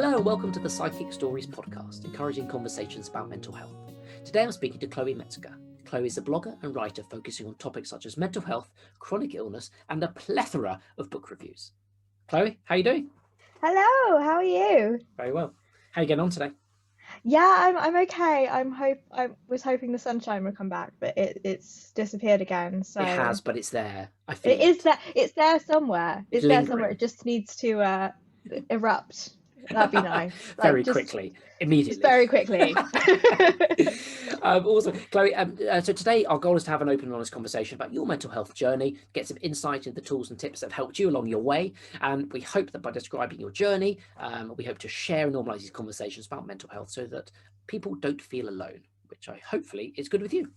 Hello and welcome to the Psychic Stories podcast, encouraging conversations about mental health. Today I'm speaking to Chloe Metzger. Chloe is a blogger and writer focusing on topics such as mental health, chronic illness, and a plethora of book reviews. Chloe, how are you doing? Hello, how are you? Very well. How are you getting on today? Yeah, I'm okay. I was hoping the sunshine would come back, but it's disappeared again. So It has, but it's there. I feel it is it. there. It's there somewhere. It's It's there somewhere. lingering. It just needs to erupt. That'd be nice. Very Just quickly, immediately. very quickly. Also, Chloe, so today our goal is to have an open and honest conversation about your mental health journey, get some insight into the tools and tips that have helped you along your way. And we hope that by describing your journey, we hope to share and normalise these conversations about mental health so that people don't feel alone, which I hopefully is good with you.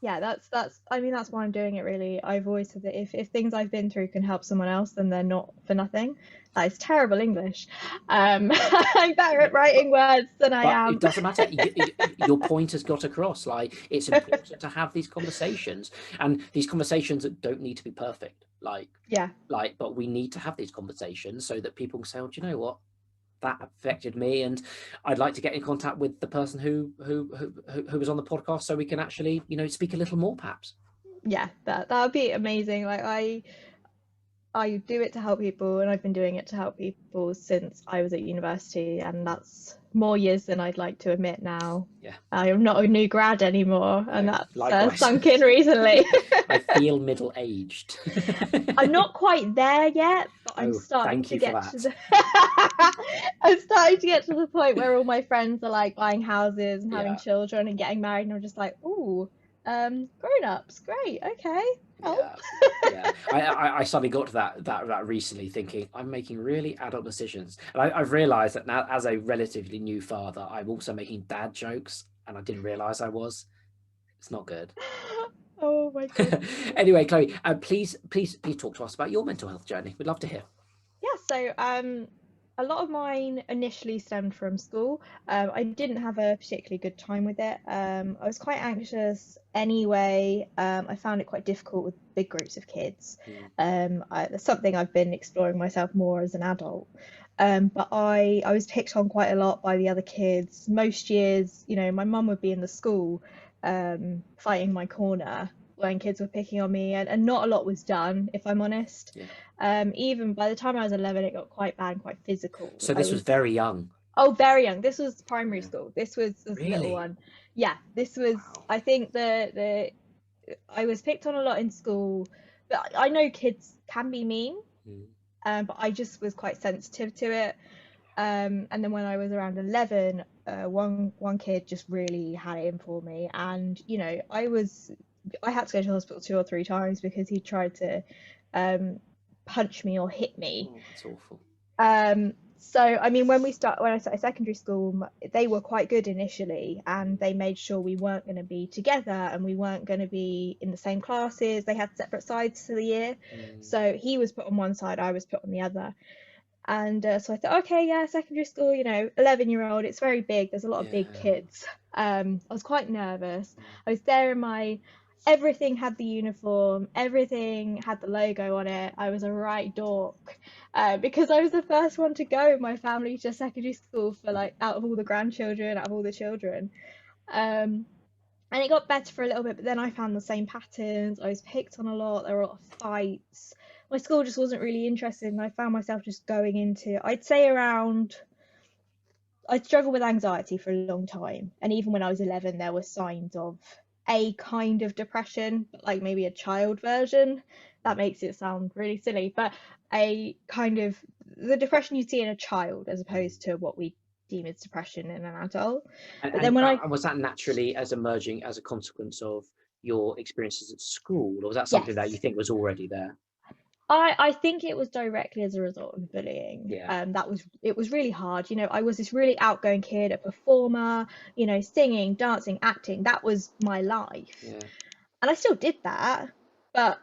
Yeah, that's I mean that's why I'm doing it really. I've always said that if things I've been through can help someone else, then they're not for nothing. That is terrible English. I'm better at writing words than I am. It doesn't matter. Your point has got across. Like, it's important to have these conversations, and these conversations don't need to be perfect. But we need to have these conversations so that people can say, "Oh, do you know what? That affected me, and I'd like to get in contact with the person who was on the podcast, so we can actually, speak a little more, perhaps." Yeah, that would be amazing. Like I do it to help people, and I've been doing it to help people since I was at university, and that's more years than I'd like to admit now. Yeah. I am not a new grad anymore, and that's sunk in recently. I feel middle-aged. I'm not quite there yet, but I'm starting to get to the I'm starting to get to the point where all my friends are like buying houses and having children and getting married, and I'm just like, ooh, grown-ups, great, okay. Yeah. I suddenly got to that recently, thinking I'm making really adult decisions, and I've realised that now, as a relatively new father, I'm also making dad jokes, and I didn't realise I was. It's not good. Oh my god. Anyway, Chloe, please talk to us about your mental health journey. We'd love to hear. Yeah, so a lot of mine initially stemmed from school. I didn't have a particularly good time with it. I was quite anxious anyway. I found it quite difficult with big groups of kids. That's something I've been exploring myself more as an adult. But I was picked on quite a lot by the other kids. Most years, my mum would be in the school fighting my corner when kids were picking on me, and not a lot was done, if I'm honest. Even by the time I was 11, it got quite bad and quite physical. So this was very young. Oh, very young. This was primary school. This was the Really? little one. Yeah, this was. Wow. I think I was picked on a lot in school, but I know kids can be mean. But I just was quite sensitive to it. And then when I was around 11, one kid just really had it in for me, and I had to go to hospital 2 or 3 times because he tried to punch me or hit me. Oh, that's awful. So I mean, when I started secondary school, they were quite good initially, and they made sure we weren't going to be together and we weren't going to be in the same classes. They had separate sides for the year. So he was put on one side, I was put on the other. And so I thought, okay, yeah, secondary school, 11-year-old, it's very big. There's a lot of big kids. I was quite nervous. I was there in everything had the uniform, everything had the logo on it. I was a right dork because I was the first one to go in my family to secondary school for out of all the grandchildren, out of all the children. And it got better for a little bit, but then I found the same patterns. I was picked on a lot. There were a lot of fights. My school just wasn't really interested, and I found myself just going into, I'd say I struggled with anxiety for a long time, and even when I was 11 there were signs of a kind of depression, but like maybe a child version. That makes it sound really silly, but a kind of the depression you see in a child as opposed to what we deem as depression in an adult. But then was that naturally as emerging as a consequence of your experiences at school, or was that something that you think was already there? I think it was directly as a result of bullying. It was really hard. I was this really outgoing kid, a performer, singing, dancing, acting. That was my life. And I still did that, but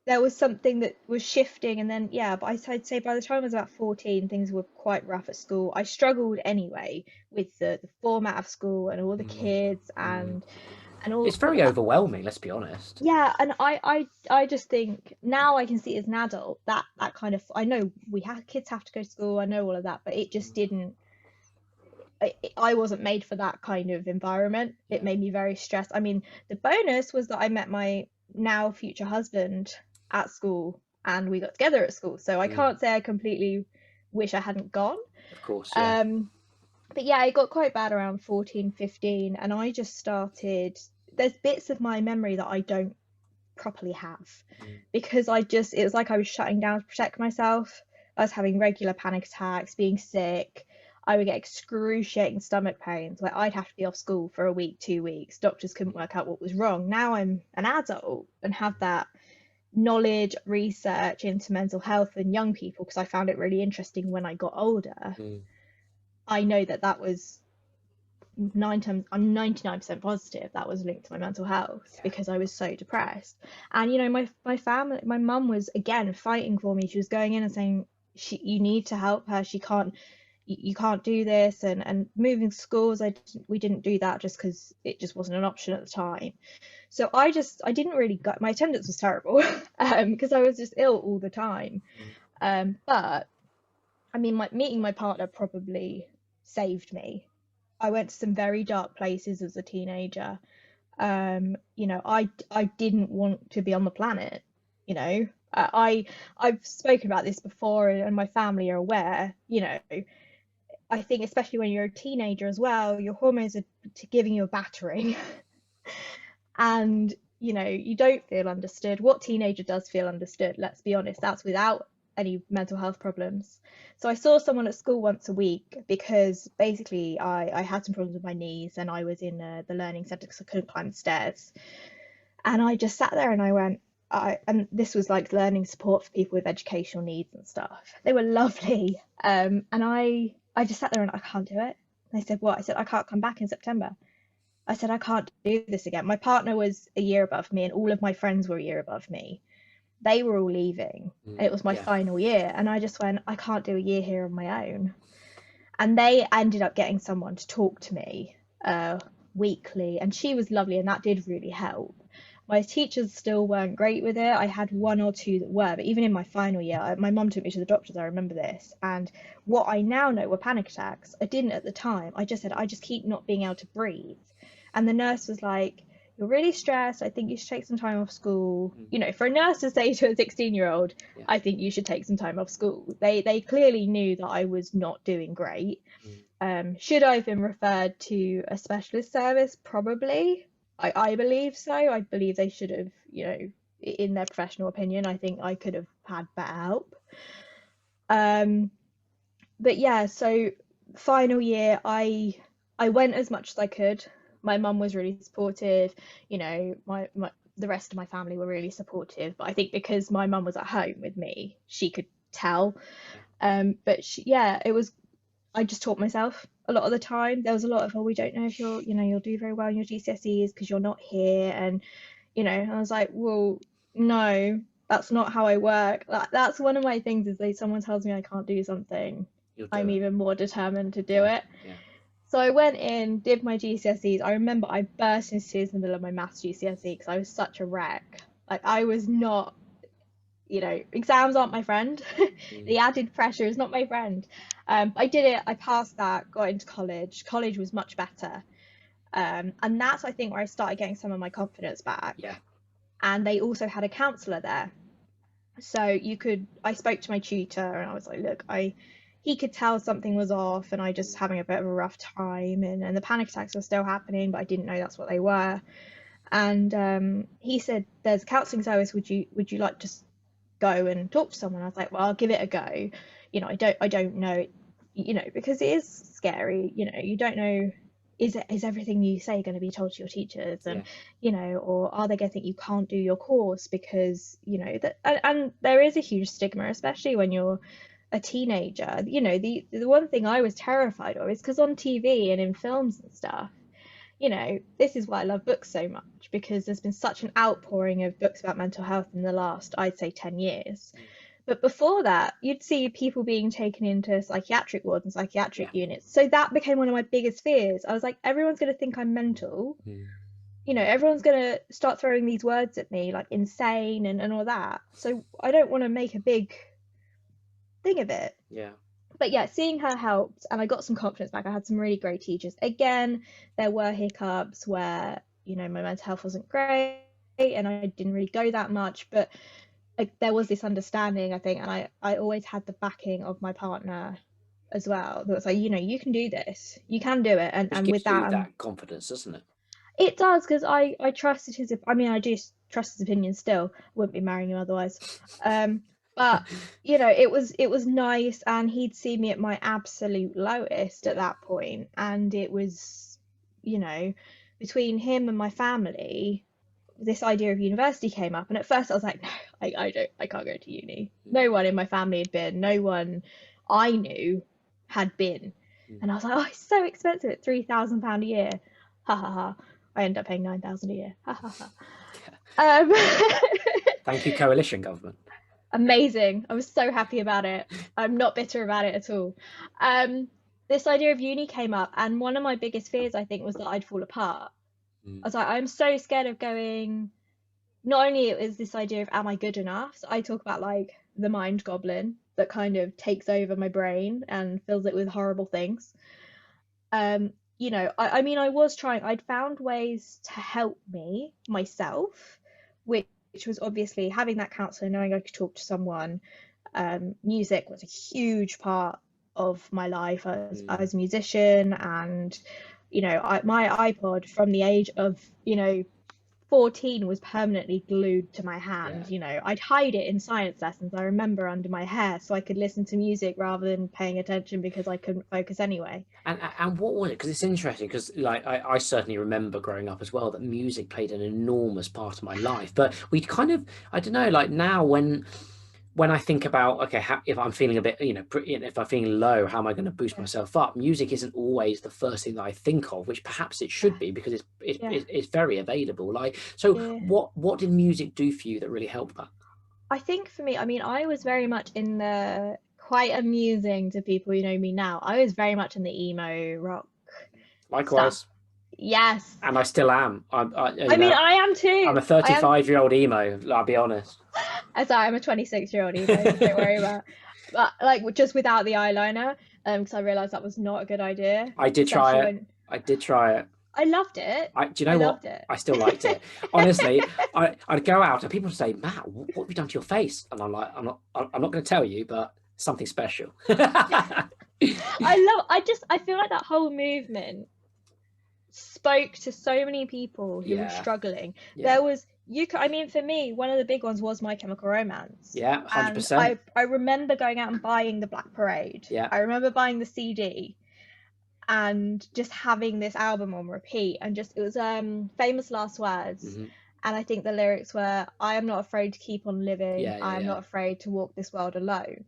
there was something that was shifting. And then, but I'd say by the time I was about 14, things were quite rough at school. I struggled anyway with the format of school and all the kids and all. It's very overwhelming, let's be honest. Yeah, and I just think now I can see as an adult that kind of, I know kids have to go to school, I know all of that, but it just didn't I wasn't made for that kind of environment. It made me very stressed. I mean, the bonus was that I met my now future husband at school, and we got together at school. So I can't say I completely wish I hadn't gone. Of course, yeah. But yeah, it got quite bad around 14, 15, and I just started, there's bits of my memory that I don't properly have, because it was like I was shutting down to protect myself. I was having regular panic attacks, being sick. I would get excruciating stomach pains where I'd have to be off school for a week, 2 weeks. Doctors couldn't work out what was wrong. Now I'm an adult and have that knowledge, research into mental health in young people, because I found it really interesting when I got older. I know that was I'm 99% positive that was linked to my mental health, because I was so depressed. And my family, my mum was again fighting for me. She was going in and saying, you need to help her, you can't do this, and moving schools, we didn't do that just because it just wasn't an option at the time. So I didn't really my attendance was terrible because I was just ill all the time. But I mean, meeting my partner probably saved me. I went to some very dark places as a teenager. I didn't want to be on the planet. I've spoken about this before, and my family are aware. I think especially when you're a teenager as well, your hormones are giving you a battering, and you don't feel understood. What teenager does feel understood? Let's be honest, that's without any mental health problems. So I saw someone at school once a week because basically I had some problems with my knees, and I was in the learning centre because I couldn't climb the stairs. And I just sat there and I went, and this was like learning support for people with educational needs and stuff. They were lovely. And I just sat there and I can't do it. They said, what? I said, I can't come back in September. I said, I can't do this again. My partner was a year above me and all of my friends were a year above me. They were all leaving. It was my final year, and I just went, I can't do a year here on my own. And they ended up getting someone to talk to me weekly, and she was lovely, and that did really help. My teachers still weren't great with it. I had one or two that were, but even in my final year, my mum took me to the doctors, I remember this, and what I now know were panic attacks. I didn't at the time. I just said, I just keep not being able to breathe. And the nurse was like, you're really stressed, I think you should take some time off school. For a nurse to say to a 16-year-old, I think you should take some time off school, they clearly knew that I was not doing great. Should I have been referred to a specialist service? Probably. I believe so. I believe they should have, in their professional opinion, I think I could have had better help. But yeah, so final year, I went as much as I could. My mum was really supportive, the rest of my family were really supportive, but I think because my mum was at home with me, she could tell. But it was, I just taught myself a lot of the time. There was a lot of, we don't know if you'll do very well in your GCSEs because you're not here, and I was like, well, no, that's not how I work. That's one of my things, is like someone tells me I can't do something, I'm even more determined to do it. So I went in, did my GCSEs. I remember I burst into tears in the middle of my maths GCSE because I was such a wreck. Like, I was not, exams aren't my friend. The added pressure is not my friend. I did it, I passed that, got into college. College was much better. And that's, I think, where I started getting some of my confidence back. And they also had a counsellor there. So I spoke to my tutor and I was like, look, he could tell something was off and I just having a bit of a rough time, and the panic attacks were still happening, but I didn't know that's what they were. And he said, there's a counselling service, would you like to go and talk to someone? I was like, well, I'll give it a go. I don't know, because it is scary. You don't know, is everything you say going to be told to your teachers, and or are they going to think you can't do your course because that, and there is a huge stigma, especially when you're a teenager. The one thing I was terrified of is because on TV and in films and stuff, this is why I love books so much, because there's been such an outpouring of books about mental health in the last, I'd say, 10 years. But before that, you'd see people being taken into psychiatric wards and psychiatric units. So that became one of my biggest fears. I was like, everyone's going to think I'm mental. Everyone's going to start throwing these words at me, like insane and all that. So I don't want to make a big thing of it. but yeah, seeing her helped, and I got some confidence back. I had some really great teachers. Again, there were hiccups where, you know, my mental health wasn't great and I didn't really go that much, but like, there was this understanding, I think, and I always had the backing of my partner as well. That was like, you know, you can do this, you can do it, and gives with that, you that confidence, doesn't it? it does, because I trusted his. I mean, I do trust his opinion still. Wouldn't be marrying him otherwise. But you know, it was nice, and he'd seen me at my absolute lowest at that point, and it was, you know, between him and my family, this idea of university came up, and at first I was like, no, I can't go to uni. No one in my family had been, no one I knew had been, and I was like, oh, it's so expensive at £3,000 a year, ha ha ha. I end up paying 9,000 a year, ha ha ha. Thank you, coalition government. Amazing. I was so happy about it. I'm not bitter about it at all. This idea of uni came up, and one of my biggest fears, I think, was that I'd fall apart. I was like, I'm so scared of going. Not only is this idea of, am I good enough? So I talk about like the mind goblin that kind of takes over my brain and fills it with horrible things. You know, I mean, I was trying. I'd found ways to help me myself, which was obviously having that counselor, knowing I could talk to someone. Music was a huge part of my life. I was a musician, and you know, my iPod from the age of, you know, 14 was permanently glued to my hand. You know, I'd hide it in science lessons, I remember, under my hair, so I could listen to music rather than paying attention because I couldn't focus anyway. And what was it? Because it's interesting, because like I certainly remember growing up as well that music played an enormous part of my life. But we kind of, I don't know, like now when I think about, okay, if I'm feeling a bit, you know, if I'm feeling low, how am I going to boost myself up? Music isn't always the first thing that I think of, which perhaps it should be, because it's very available. Like, so what did music do for you that really helped that? I think for me, I mean, I was very much in the, quite amusing to people who know me now, I was very much in the emo rock Likewise stuff. Yes. And I still am. I mean, I am too. I'm a 35-year-old emo, I'll be honest. Sorry, I'm a 26-year-old emo, don't worry about it. But like, just without the eyeliner, because I realised that was not a good idea. I did try it. I did try it. I loved it. Do you know what? I still liked it. Honestly, I'd go out and people would say, Matt, what have you done to your face? And I'm like, I'm not going to tell you, but something special. I feel like that whole movement spoke to so many people who were struggling. There was, I mean, for me, one of the big ones was My Chemical Romance. Yeah, 100%. I remember going out and buying the Black Parade. Yeah. I remember buying the CD and just having this album on repeat, and just, it was Famous Last Words. Mm-hmm. And I think the lyrics were, I am not afraid to keep on living. I am not afraid to walk this world alone.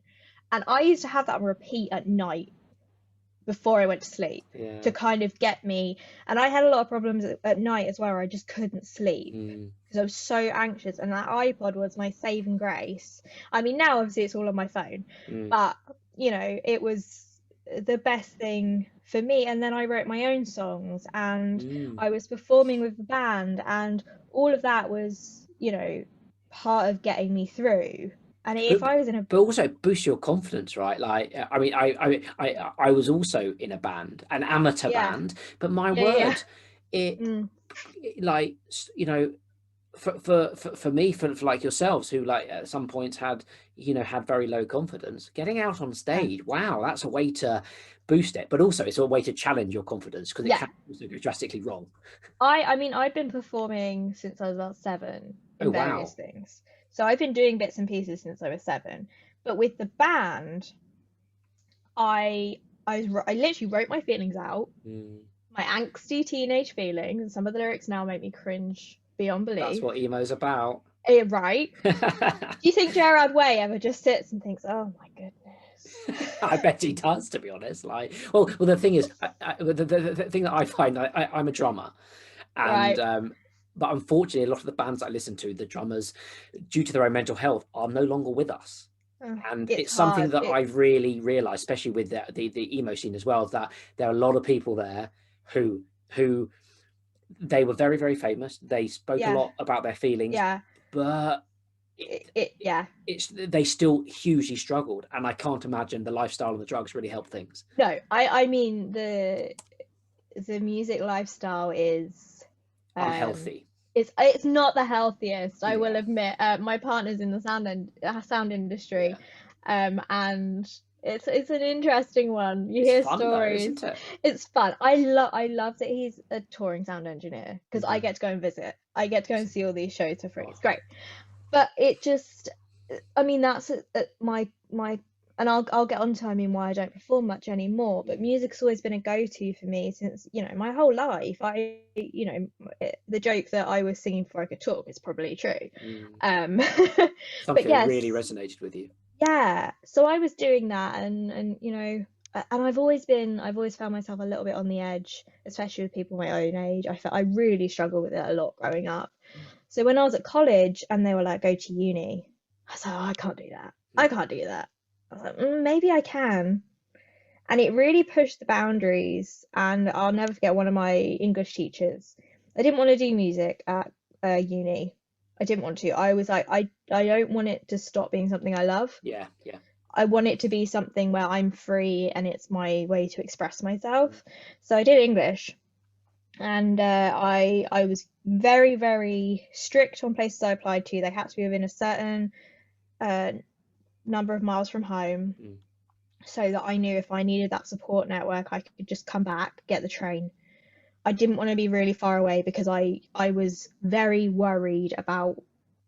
And I used to have that on repeat at night before I went to sleep to kind of get me. And I had a lot of problems at night as well, where I just couldn't sleep because I was so anxious. And that iPod was my saving grace. I mean, now obviously it's all on my phone, but you know, it was the best thing for me. And then I wrote my own songs, and I was performing with the band, and all of that was, you know, part of getting me through. And if I was in a, but also boost your confidence, right? Like, I mean, I was also in a band, an amateur band, but my word, it like, you know, for me, for like yourselves, who like at some points had very low confidence, getting out on stage, wow, that's a way to boost it. But also it's a way to challenge your confidence, because it can also go drastically wrong. I mean, I've been performing since I was about 7 in various things. So I've been doing bits and pieces since I was 7. But with the band, I literally wrote my feelings out, my angsty teenage feelings, and some of the lyrics now make me cringe beyond belief. That's what emo's about. Right? Do you think Gerard Way ever just sits and thinks, oh my goodness? I bet he does, to be honest. Like, well, the thing is, the thing that I find, I'm a drummer, and but unfortunately, a lot of the bands I listen to, the drummers, due to their own mental health, are no longer with us. And it's something that I've really realized, especially with the emo scene as well, that there are a lot of people there who they were very, very famous. They spoke a lot about their feelings, but they still hugely struggled, and I can't imagine the lifestyle of the drugs really helped things. No, I mean the music lifestyle is unhealthy. It's not the healthiest, I will admit. My partner's in the sound industry, and it's an interesting one. You hear fun, stories, though, isn't it? It's fun. I love that he's a touring sound engineer, because I get to go and visit. I get to go and see all these shows for free. It's great. But it just, I mean, that's my and I'll get on to, I mean, why I don't perform much anymore, but music's always been a go-to for me since, you know, my whole life. You know, the joke that I was singing before I could talk is probably true. Something but yes, really resonated with you. Yeah, so I was doing that, and you know, and I've always found myself a little bit on the edge, especially with people my own age. I really struggled with it a lot growing up. So when I was at college and they were like, go to uni, I was like, oh, I can't do that. I can't do that. I was like, maybe I can. And it really pushed the boundaries. And I'll never forget one of my English teachers. I didn't want to do music at uni. I didn't want to. I was like, I don't want it to stop being something I love. Yeah. I want it to be something where I'm free and it's my way to express myself. So I did English. And I was very, very strict on places I applied to. They had to be within a certain number of miles from home, so that I knew if I needed that support network, I could just come back, get the train. I didn't want to be really far away because I was very worried about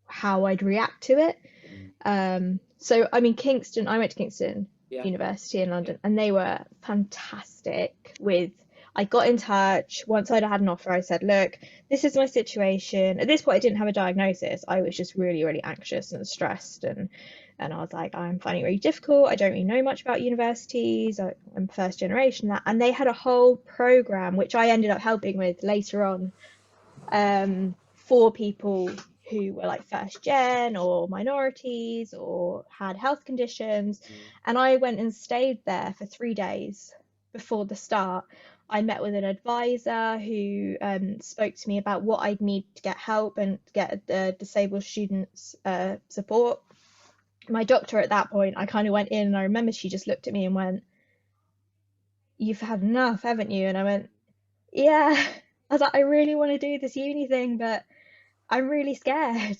how I'd react to it. So, I mean, Kingston, I went to Kingston University in London, and they were fantastic with, I got in touch. Once I'd had an offer, I said, look, this is my situation. At this point, I didn't have a diagnosis. I was just really, really anxious and stressed. And I was like, I'm finding it really difficult. I don't really know much about universities. I'm first generation, that. And they had a whole program, which I ended up helping with later on, for people who were like first gen or minorities or had health conditions. And I went and stayed there for 3 days before the start. I met with an advisor who spoke to me about what I'd need to get help and get disabled students support. My doctor at that point, I kind of went in, and I remember she just looked at me and went, you've had enough, haven't you? And I went, yeah. I was like, I really want to do this uni thing, but I'm really scared.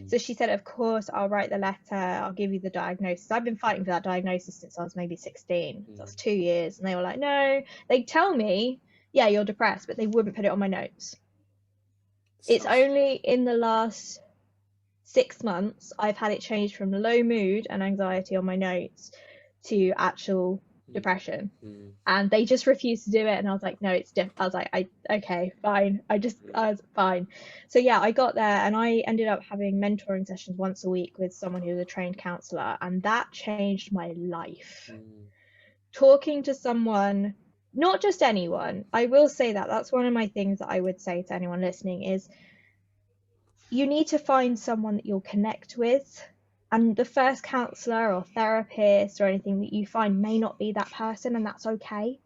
So she said, of course, I'll write the letter, I'll give you the diagnosis. I've been fighting for that diagnosis since I was maybe 16. So that's 2 years. And they were like, no, they'd tell me, yeah, you're depressed, but they wouldn't put it on my notes. It's only in the last 6 months I've had it changed from low mood and anxiety on my notes to actual depression. And they just refused to do it, and I was like, no, it's different. I was like, okay, fine. I was fine. So yeah, I got there, and I ended up having mentoring sessions once a week with someone who was a trained counselor, and that changed my life. Talking to someone, not just anyone, I will say that that's one of my things that I would say to anyone listening is, you need to find someone that you'll connect with. And the first counsellor or therapist or anything that you find may not be that person, and that's okay.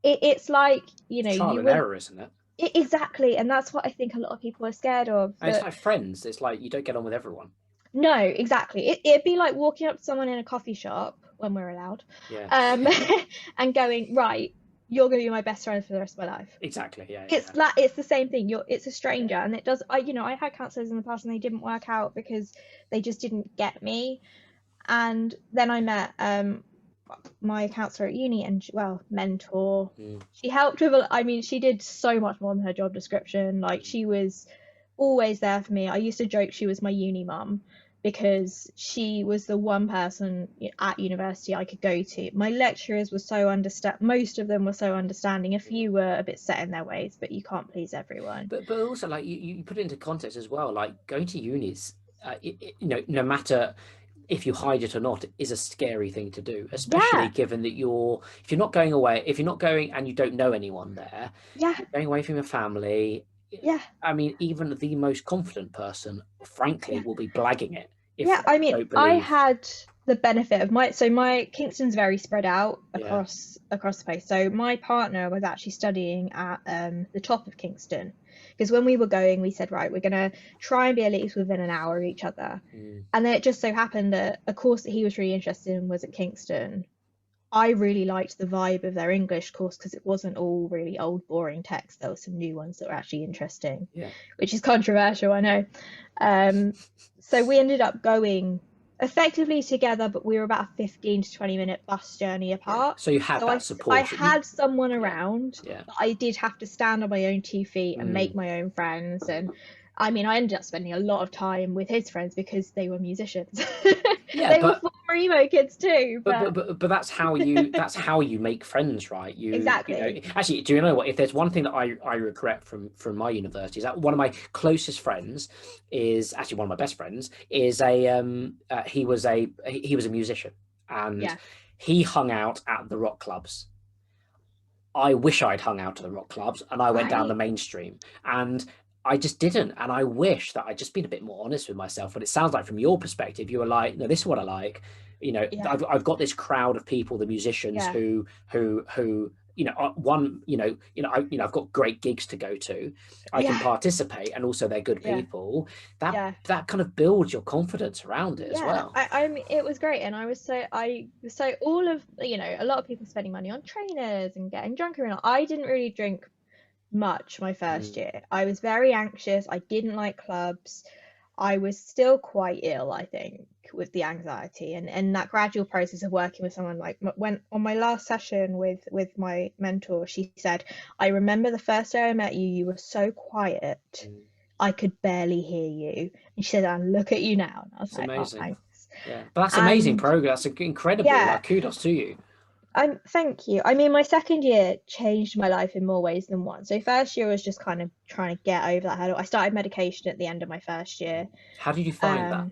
It's like, you know, trial and error, isn't it? Exactly. And that's what I think a lot of people are scared of. It's like friends. It's like you don't get on with everyone. No, exactly. It'd be like walking up to someone in a coffee shop, when we're allowed, and going, right, you're going to be my best friend for the rest of my life. Exactly. Yeah. It's the same thing. It's a stranger, and it does. I had counselors in the past, and they didn't work out because they just didn't get me. And then I met my counselor at uni, and mentor. She helped with. I mean, she did so much more than her job description. Like, she was always there for me. I used to joke she was my uni mum, because she was the one person at university I could go to. My lecturers were so most of them were so understanding. A few were a bit set in their ways, but you can't please everyone. But also, like, you put it into context as well. Like, going to uni is, no matter if you hide it or not, is a scary thing to do, especially given that if you're not going away, if you're not going and you don't know anyone there, you're going away from your family. I mean, even the most confident person, frankly, will be blagging it. I mean, I had the benefit of my Kingston's very spread out across the place. So my partner was actually studying at the top of Kingston, because when we were going, we said, right, we're gonna try and be at least within an hour of each other. And then it just so happened that a course that he was really interested in was at Kingston. I really liked the vibe of their English course because it wasn't all really old, boring text. There were some new ones that were actually interesting, which is controversial, I know. So we ended up going effectively together, but we were about a 15 to 20-minute bus journey apart. So you had that support. I had someone around, but I did have to stand on my own 2 feet and make my own friends. And I mean, I ended up spending a lot of time with his friends because they were musicians. They were former emo kids too. But that's how you make friends, right? Exactly. You know, actually, do you know what? If there's one thing that I regret from my university, is that one of my closest friends is actually one of my best friends is he was a musician, and he hung out at the rock clubs. I wish I'd hung out at the rock clubs, and I went down the mainstream, and I just didn't. And I wish that I'd just been a bit more honest with myself. But it sounds like from your perspective, you were like, no, this is what I like. You know, I've got this crowd of people, the musicians who you know, I've got great gigs to go to. I can participate, and also they're good people. That kind of builds your confidence around it as well. I mean, it was great, and I was so all of, you know, a lot of people spending money on trainers and getting drunker, and I didn't really drink much my first year. I was very anxious. I didn't like clubs. I was still quite ill, I think, with the anxiety, and that gradual process of working with someone. Like when on my last session with my mentor, she said, I remember the first day I met you, you were so quiet. I could barely hear you. And she said, and look at you now. And I was like, amazing. Oh, thanks. But that's amazing progress. That's incredible. Like, kudos to you. Thank you. I mean, my second year changed my life in more ways than one. So first year was just kind of trying to get over that hurdle. I started medication at the end of my first year. How did you find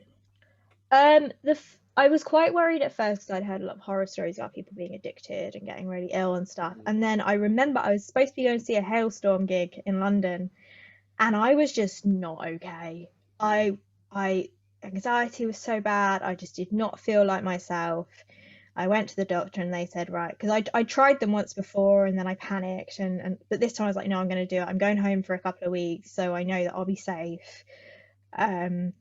that? I was quite worried at first because I'd heard a lot of horror stories about people being addicted and getting really ill and stuff. And then I remember I was supposed to be going to see a Hailstorm gig in London, and I was just not okay. Anxiety was so bad. I just did not feel like myself. I went to the doctor, and they said, right, because I tried them once before, and then I panicked, but this time I was like, no, I'm going to do it. I'm going home for a couple of weeks, so I know that I'll be safe. The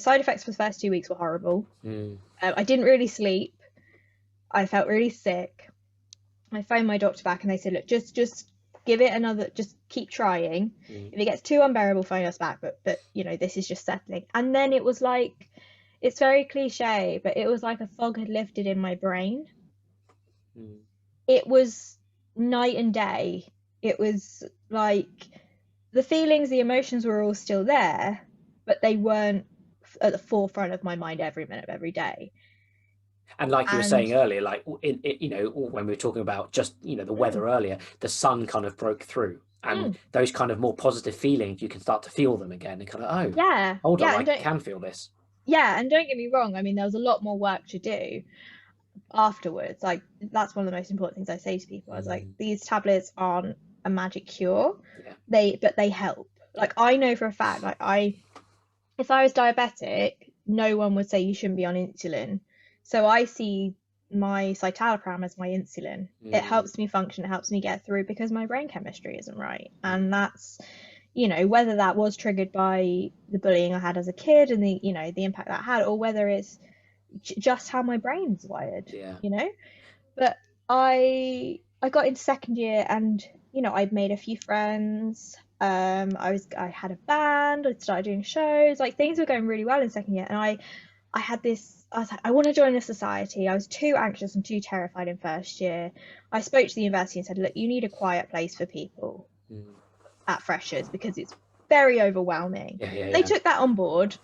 side effects for the first 2 weeks were horrible. I didn't really sleep. I felt really sick. I phoned my doctor back, and they said, look, just give it another, just keep trying. If it gets too unbearable, phone us back, but you know, this is just settling. And then it was like, it's very cliche, but it was like a fog had lifted in my brain. It was night and day. It was like the feelings, the emotions were all still there, but they weren't at the forefront of my mind every minute of every day. And like you were saying earlier, like you know, when we were talking about just, you know, the weather earlier, the sun kind of broke through, and those kind of more positive feelings, you can start to feel them again, and kind of, hold on, I can feel this. Yeah, and don't get me wrong, I mean, there was a lot more work to do afterwards. Like, that's one of the most important things I say to people. I was like, these tablets aren't a magic cure, but they help. Like, I know for a fact, like, if I was diabetic, no one would say you shouldn't be on insulin. So I see my citalopram as my insulin. It helps me function, it helps me get through, because my brain chemistry isn't right. And that's, you know, whether that was triggered by the bullying I had as a kid and the, you know, the impact that had, or whether it's just how my brain's wired, you know. But I got into second year, and, you know, I'd made a few friends. I had a band, I'd started doing shows, like things were going really well in second year. And I had this, I was like, I want to join a society. I was too anxious and too terrified in first year. I spoke to the university and said, look, you need a quiet place for people at freshers, because it's very overwhelming. They took that on board,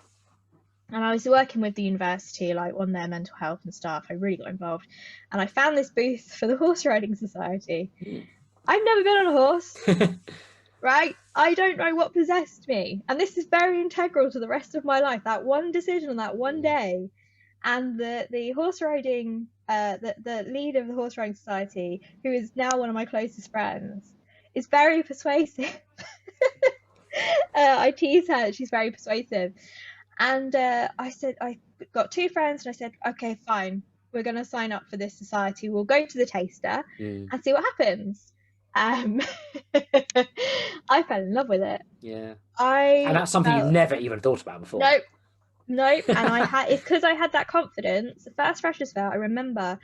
and I was working with the university, like on their mental health and stuff. I really got involved, and I found this booth for the horse riding society. I've never been on a horse. Right? I don't know what possessed me, and this is very integral to the rest of my life, that one decision on that one day. And the horse riding, the lead of the horse riding society, who is now one of my closest friends, is very persuasive. I tease her, she's very persuasive. And I said, I got 2 friends, and I said, okay, fine, we're going to sign up for this society. We'll go to the taster and see what happens. I fell in love with it. Yeah. And that's something you never even thought about before. Nope. And it's because I had that confidence. The first Freshers' Fair, I remember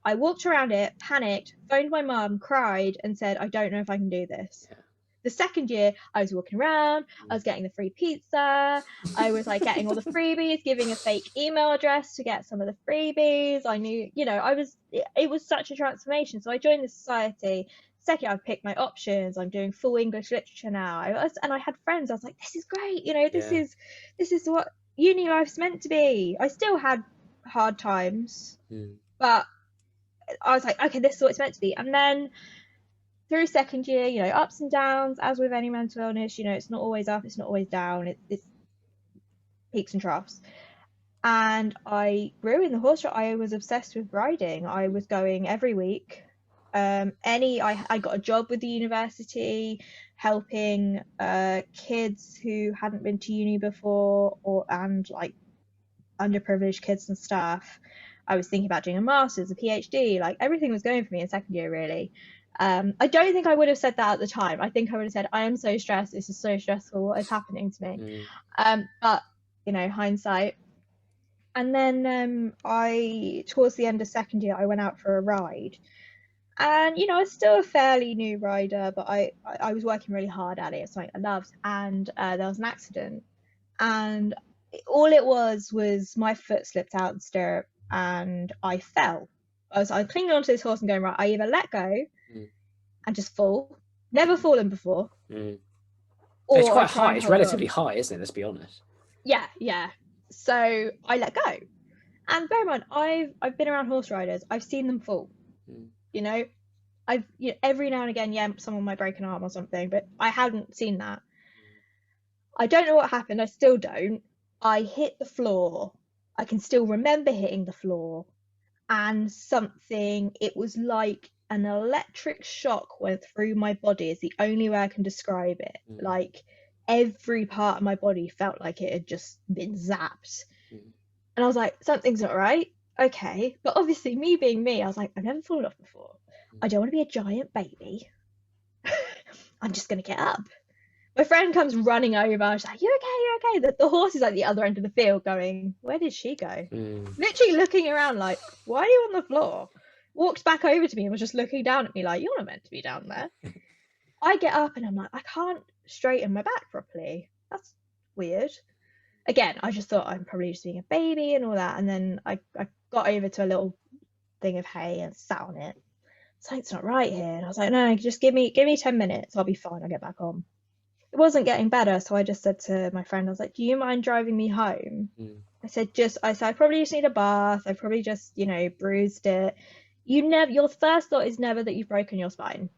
I walked around it, panicked, phoned my mum, cried, and said, I don't know if I can do this. Yeah. The second year, I was walking around, I was getting the free pizza, I was like getting all the freebies, giving a fake email address to get some of the freebies. I knew, it was such a transformation. So I joined the society. Second, I've picked my options. I'm doing full English literature now. And I had friends. I was like, this is great. This is what uni life's meant to be. I still had hard times, but I was like, okay, this is what it's meant to be. And then through second year, ups and downs, as with any mental illness, it's not always up, it's not always down, it's peaks and troughs. And I grew in the horse shop. I was obsessed with riding. I was going every week. I got a job with the university, helping kids who hadn't been to uni before, and like underprivileged kids and stuff. I was thinking about doing a master's, a PhD, like everything was going for me in second year, really. I don't think I would have said that at the time. I think I would have said, I am so stressed. This is so stressful. What is happening to me? But, hindsight. And then towards the end of second year, I went out for a ride. And, I was still a fairly new rider, but I was working really hard at it. It's something I loved. And there was an accident. And all it was my foot slipped out the stirrup and I fell. I was clinging onto this horse and going, right, I either let go and just fall, never fallen before. Or it's quite high. It's relatively high, isn't it? Let's be honest. Yeah. So I let go. And bear in mind, I've been around horse riders. I've seen them fall. I've every now and again, someone might break an arm or something, but I hadn't seen that. I don't know what happened. I still don't. I hit the floor. I can still remember hitting the floor, and it was like an electric shock went through my body, is the only way I can describe it. Like every part of my body felt like it had just been zapped. And I was like, something's not right. Okay. But obviously, me being me, I was like, I've never fallen off before. I don't want to be a giant baby. I'm just going to get up. My friend comes running over. She's like, you okay? The horse is like the other end of the field going, where did she go? Literally looking around like, why are you on the floor? Walked back over to me and was just looking down at me like, you're not meant to be down there. I get up and I'm like, I can't straighten my back properly. That's weird. Again, I just thought I'm probably just being a baby and all that. And then I got over to a little thing of hay and sat on it. Something's not right here. And I was like, no, just give me 10 minutes. I'll be fine. I'll get back on. It wasn't getting better. So I just said to my friend, I was like, do you mind driving me home? I said, I probably just need a bath. I probably just, bruised it. Your first thought is never that you've broken your spine.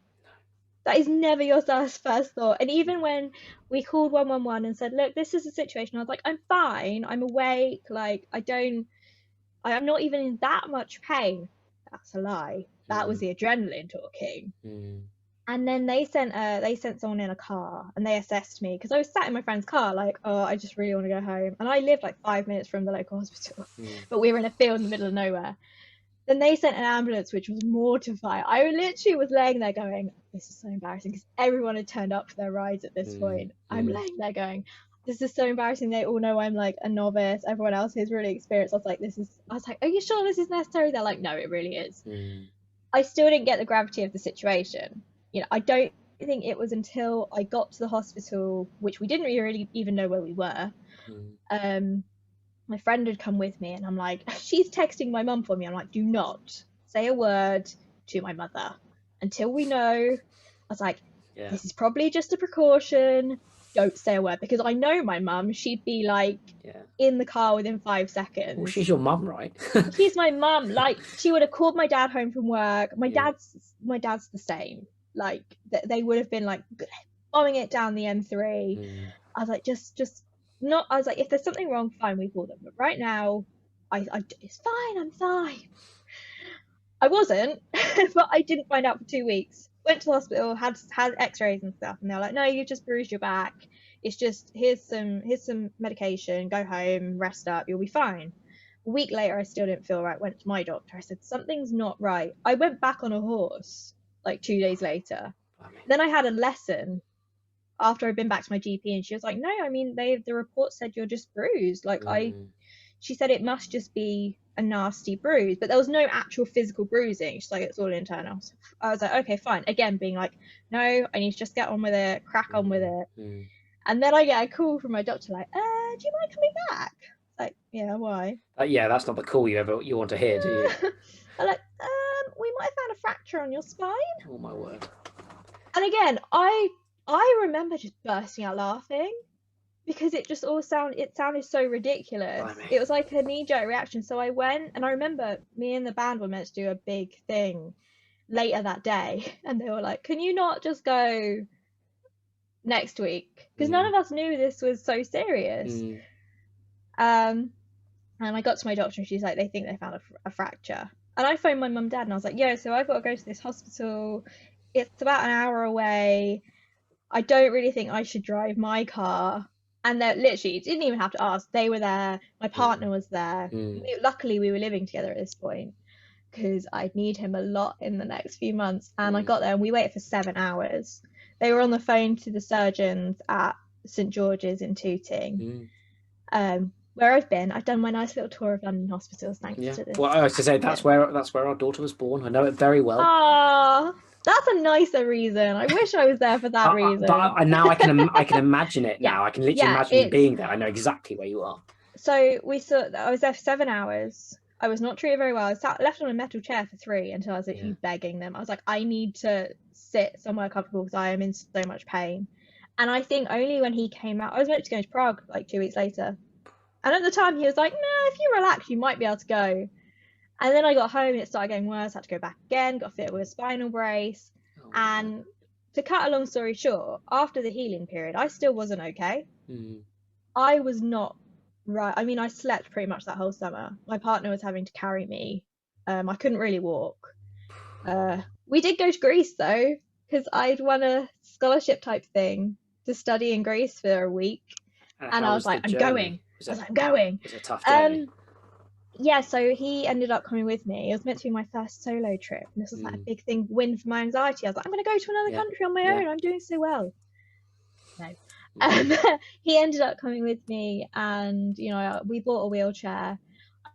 That is never your first thought. And even when we called 111 and said, look, this is the situation, I was like, I'm fine. I'm awake. Like, I'm not even in that much pain. That's a lie. That was the adrenaline talking. And then they sent someone in a car and they assessed me because I was sat in my friend's car like, oh, I just really want to go home. And I lived like 5 minutes from the local hospital, but we were in a field in the middle of nowhere. Then they sent an ambulance, which was mortifying. I literally was laying there going, this is so embarrassing, because everyone had turned up for their rides at this point. I'm laying there going, this is so embarrassing. They all know I'm like a novice. Everyone else is really experienced. I was like, are you sure this is necessary? They're like, no, it really is. I still didn't get the gravity of the situation. I don't think it was until I got to the hospital, which we didn't really even know where we were. My friend had come with me and I'm like, she's texting my mum for me. I'm like, do not say a word to my mother until we know. I was like, this is probably just a precaution. Don't say a word, because I know my mum, she'd be like in the car within 5 seconds. Well, she's your mum, right? She's my mum. Like, she would have called my dad home from work. My dad's the same. Like, they would have been like bombing it down the M3. I was like, just not. I was like, if there's something wrong, fine, we call them. But right now, it's fine. I'm fine. I wasn't, but I didn't find out for 2 weeks. Went to the hospital, had X-rays and stuff, and they're like, no, you just bruised your back. It's just here's some medication. Go home, rest up, you'll be fine. A week later, I still didn't feel right. Went to my doctor. I said, something's not right. I went back on a horse like 2 days later. Then I had a lesson after I'd been back to my GP, and she was like, no, I mean, the report said you're just bruised. Like, she said it must just be a nasty bruise, but there was no actual physical bruising. She's like, it's all internal. So I was like, okay, fine. Again, being like, no, I need to just get on with it, crack on with it. And then I get a call from my doctor like, do you mind coming back? Like, yeah, why? Yeah, that's not the call you want to hear, do you? I'm like, we might have found a fracture on your spine. Oh my word. And again, I remember just bursting out laughing because it just sounded so ridiculous. Blimey. It was like a knee-jerk reaction. So I went, and I remember me and the band were meant to do a big thing later that day, and they were like, can you not just go next week? Because none of us knew this was so serious. And I got to my doctor, and she's like, they think they found a fracture. And I phoned my mum and dad, and I was like, yo, so I've got to go to this hospital. It's about an hour away. I don't really think I should drive my car. And they literally didn't even have to ask. They were there. My partner was there. Luckily, we were living together at this point because I'd need him a lot in the next few months. And I got there, and we waited for 7 hours. They were on the phone to the surgeons at St George's in Tooting. Where I've been, I've done my nice little tour of London hospitals thanks to this. Well, I was to say that's where our daughter was born. I know it very well. Ah, that's a nicer reason. I wish I was there for that reason. But now I can imagine it now. I can literally imagine you being there. I know exactly where you are. So I was there for 7 hours. I was not treated very well. I was left on a metal chair for 3 until I was literally begging them. I was like, I need to sit somewhere comfortable because I am in so much pain. And I think only when he came out, I was meant to go to Prague like 2 weeks later. And at the time he was like, no, if you relax, you might be able to go. And then I got home and it started getting worse. I had to go back again, got fitted with a spinal brace. And to cut a long story short, after the healing period, I still wasn't okay. I was not right. I mean, I slept pretty much that whole summer. My partner was having to carry me. I couldn't really walk. We did go to Greece though, because I'd won a scholarship type thing to study in Greece for a week. And I was like, I'm going. I'm going. It was a tough journey. Yeah, so he ended up coming with me. It was meant to be my first solo trip. And this was like a big win for my anxiety. I was like, I'm going to go to another country on my own. I'm doing so well. No. He ended up coming with me, and, you know, we bought a wheelchair.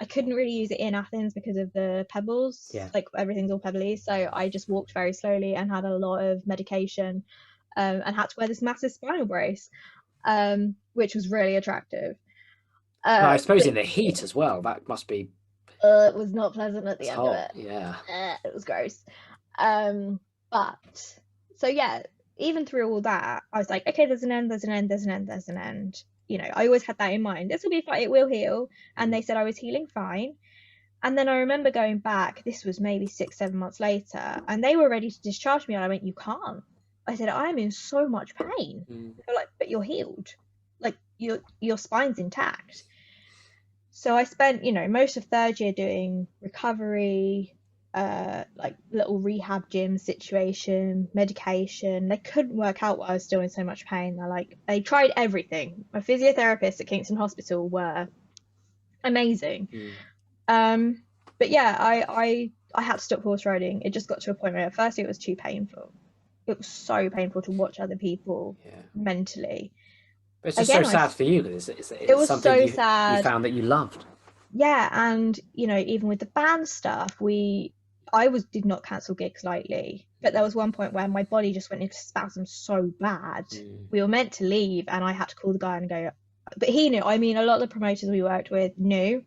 I couldn't really use it in Athens because of the pebbles. Like, everything's all pebbly. So I just walked very slowly and had a lot of medication and had to wear this massive spinal brace, which was really attractive. I suppose in the heat as well, that must be. It was not pleasant at the end of it. Yeah. It was gross. But so yeah, even through all that, I was like, okay, there's an end, there's an end, there's an end, there's an end. You know, I always had that in mind. This will be fine. It will heal. And they said I was healing fine. And then I remember going back. This was maybe 6-7 months later, and they were ready to discharge me. And I went, you can't. I said, I'm in so much pain. They're like, but you're healed. Like your spine's intact. So I spent, you know, most of third year doing recovery, like little rehab gym situation, medication. They couldn't work out why I was still in so much pain. They tried everything. My physiotherapists at Kingston Hospital were amazing. But yeah, I had to stop horse riding. It just got to a point where at first it was too painful. It was so painful to watch other people mentally. It's just so sad for you because it's was something so sad. You found that you loved. Yeah, and you know, even with the band stuff, I did not cancel gigs lightly. But there was one point where my body just went into spasms so bad. We were meant to leave, and I had to call the guy and go. But he knew. I mean, a lot of the promoters we worked with knew.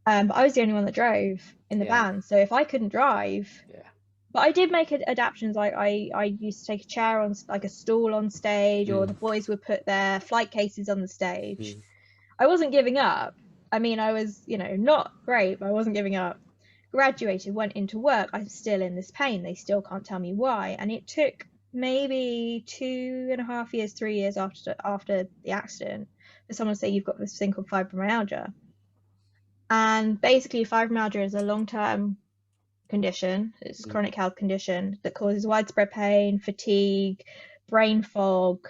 But I was the only one that drove in the band, so if I couldn't drive. But I did make adaptations. Like I used to take a chair on, like a stool on stage, or the boys would put their flight cases on the stage. I wasn't giving up. I mean, I was, you know, not great, but I wasn't giving up. Graduated, went into work. I'm still in this pain. They still can't tell me why. And it took maybe 2.5 years, 3 years after the accident for someone to say you've got this thing called fibromyalgia. And basically, fibromyalgia is a long-term condition. It's a chronic health condition that causes widespread pain, fatigue, brain fog.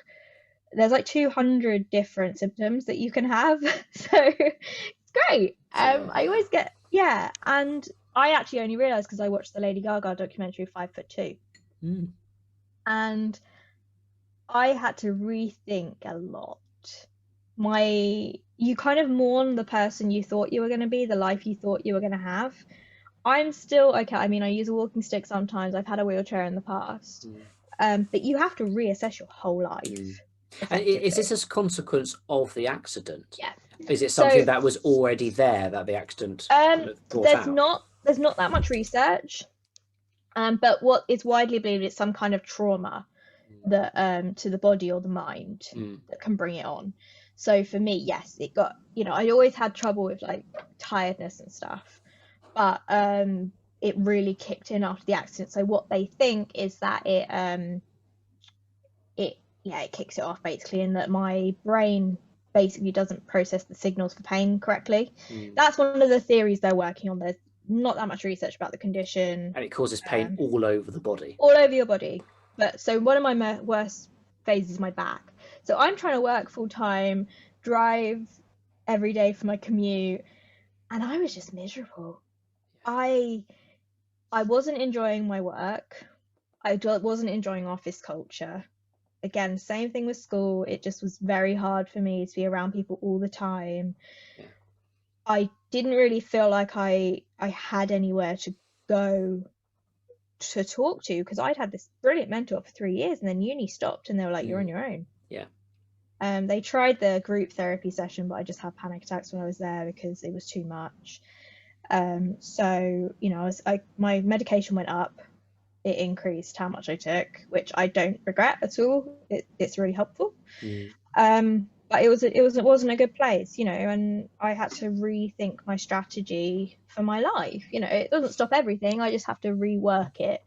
There's like 200 different symptoms that you can have. So it's great. I always get, and I actually only realised because I watched the Lady Gaga documentary 5'2", and I had to rethink a lot. You kind of mourn the person you thought you were going to be, the life you thought you were going to have. I'm still okay. I mean, I use a walking stick sometimes. I've had a wheelchair in the past, but you have to reassess your whole life. And is this as a consequence of the accident? Yeah. Is it something that was already there that the accident brought out? There's not that much research, but what is widely believed is some kind of trauma that to the body or the mind that can bring it on. So for me, yes, it got, I always had trouble with like tiredness and stuff, but it really kicked in after the accident. So what they think is that it kicks it off basically, and that my brain basically doesn't process the signals for pain correctly. That's one of the theories they're working on. There's not that much research about the condition, and it causes pain all over the body, all over your body. But so one of my worst phases is my back. So I'm trying to work full time, drive every day for my commute, and I was just miserable. I wasn't enjoying my work. I wasn't enjoying office culture. Again, same thing with school. It just was very hard for me to be around people all the time. I didn't really feel like I had anywhere to go to talk to, because I'd had this brilliant mentor for 3 years, and then uni stopped, and they were like, you're on your own. They tried the group therapy session, but I just had panic attacks when I was there because it was too much. So my medication went up. It increased how much I took, which I don't regret at all. It's really helpful. But it wasn't a good place, and I had to rethink my strategy for my life. It doesn't stop everything. I just have to rework it.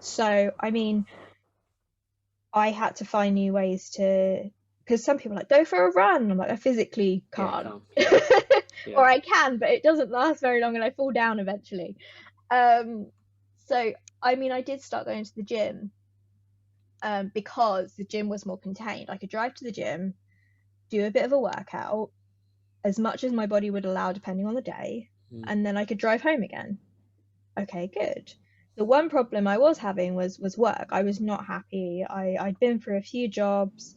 So, I mean, I had to find new ways because some people are like, go for a run. I'm like, I physically can't. Or I can, but it doesn't last very long and I fall down eventually. So, I mean, I did start going to the gym because the gym was more contained. I could drive to the gym, do a bit of a workout, as much as my body would allow depending on the day, and then I could drive home again. Okay, good. The one problem I was having was work. I was not happy. I'd been through a few jobs,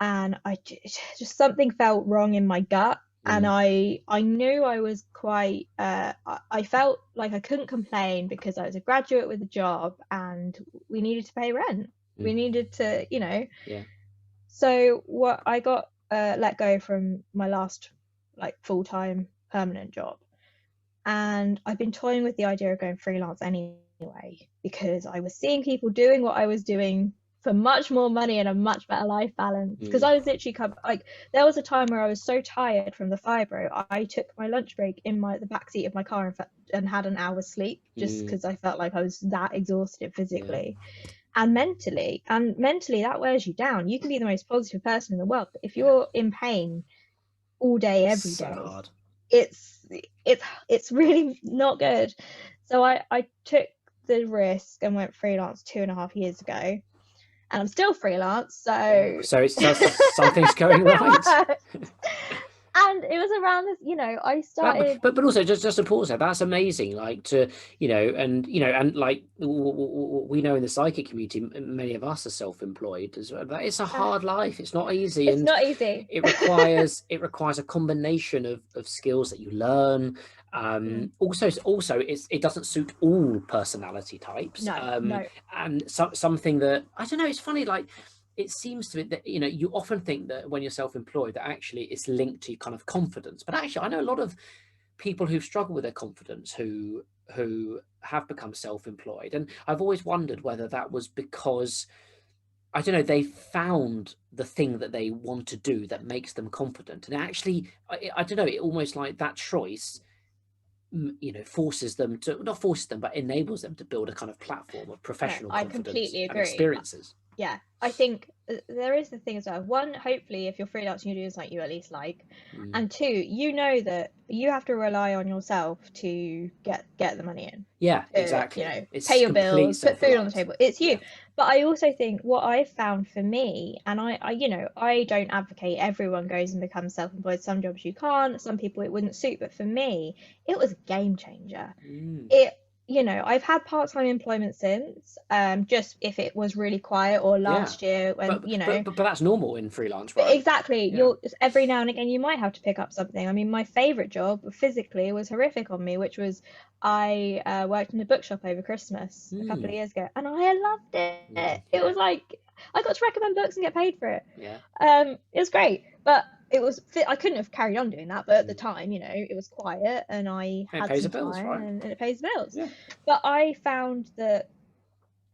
and I just something felt wrong in my gut. And I knew I was quite, I felt like I couldn't complain because I was a graduate with a job and we needed to pay rent. We needed to, So what I got let go from my last like full-time permanent job. And I've been toying with the idea of going freelance anyway, because I was seeing people doing what I was doing for much more money and a much better life balance. Because I was literally there was a time where I was so tired from the fibro, I took my lunch break in the back seat of my car and had an hour's sleep, just because I felt like I was that exhausted physically and mentally. And mentally, that wears you down. You can be the most positive person in the world, but if you're in pain all day, every day, hard. It's really not good. So I took the risk and went freelance 2.5 years ago. And I'm still freelance, so it's just something's going right. And it was around this, I started. But also just to pause there, that's amazing. Like to and like we know in the psychic community, many of us are self-employed as well. But it's a hard life. It's not easy. It's not easy. It requires a combination of skills that you learn. Also it doesn't suit all personality types. No. And something that I don't know, it's funny, like it seems to be that you often think that when you're self-employed that actually it's linked to kind of confidence, but actually I know a lot of people who struggle with their confidence who have become self-employed, and I've always wondered whether that was because I don't know, they found the thing that they want to do that makes them confident, and actually I don't know, it almost like that choice forces them to, not forces them, but enables them to build a kind of platform of professional confidence. I completely agree. And experiences. Yeah, I think there is the thing as well. One, hopefully, if you're freelancing, you're doing something you at least like, and two, that you have to rely on yourself to get the money in. Yeah, exactly. Pay your bills, put food on the table. It's you. But I also think what I've found for me, and I don't advocate everyone goes and becomes self-employed. Some jobs you can't, some people it wouldn't suit, but for me, it was a game changer. It, I've had part-time employment since, just if it was really quiet, or last year when, but that's normal in freelance, right? Exactly. Every now and again you might have to pick up something. I mean, my favorite job physically was horrific on me, which was I worked in a bookshop over Christmas a couple of years ago, and I loved it. It was like I got to recommend books and get paid for it. It was great, but I couldn't have carried on doing that. But at the time, it was quiet, and I had some time, right? and it pays the bills. But I found that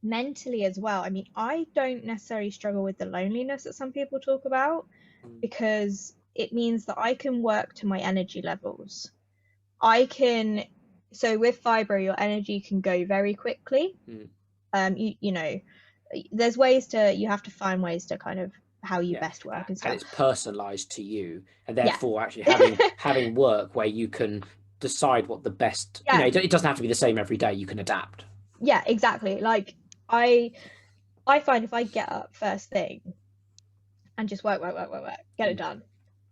mentally as well, I mean, I don't necessarily struggle with the loneliness that some people talk about, because it means that I can work to my energy levels. So with fibro, your energy can go very quickly. There's you have to find ways to kind of how you best work and stuff. And it's personalized to you, and therefore actually having work where you can decide what the best, it doesn't have to be the same every day. You can adapt. Yeah, exactly. Like I find if I get up first thing and just work, get it done,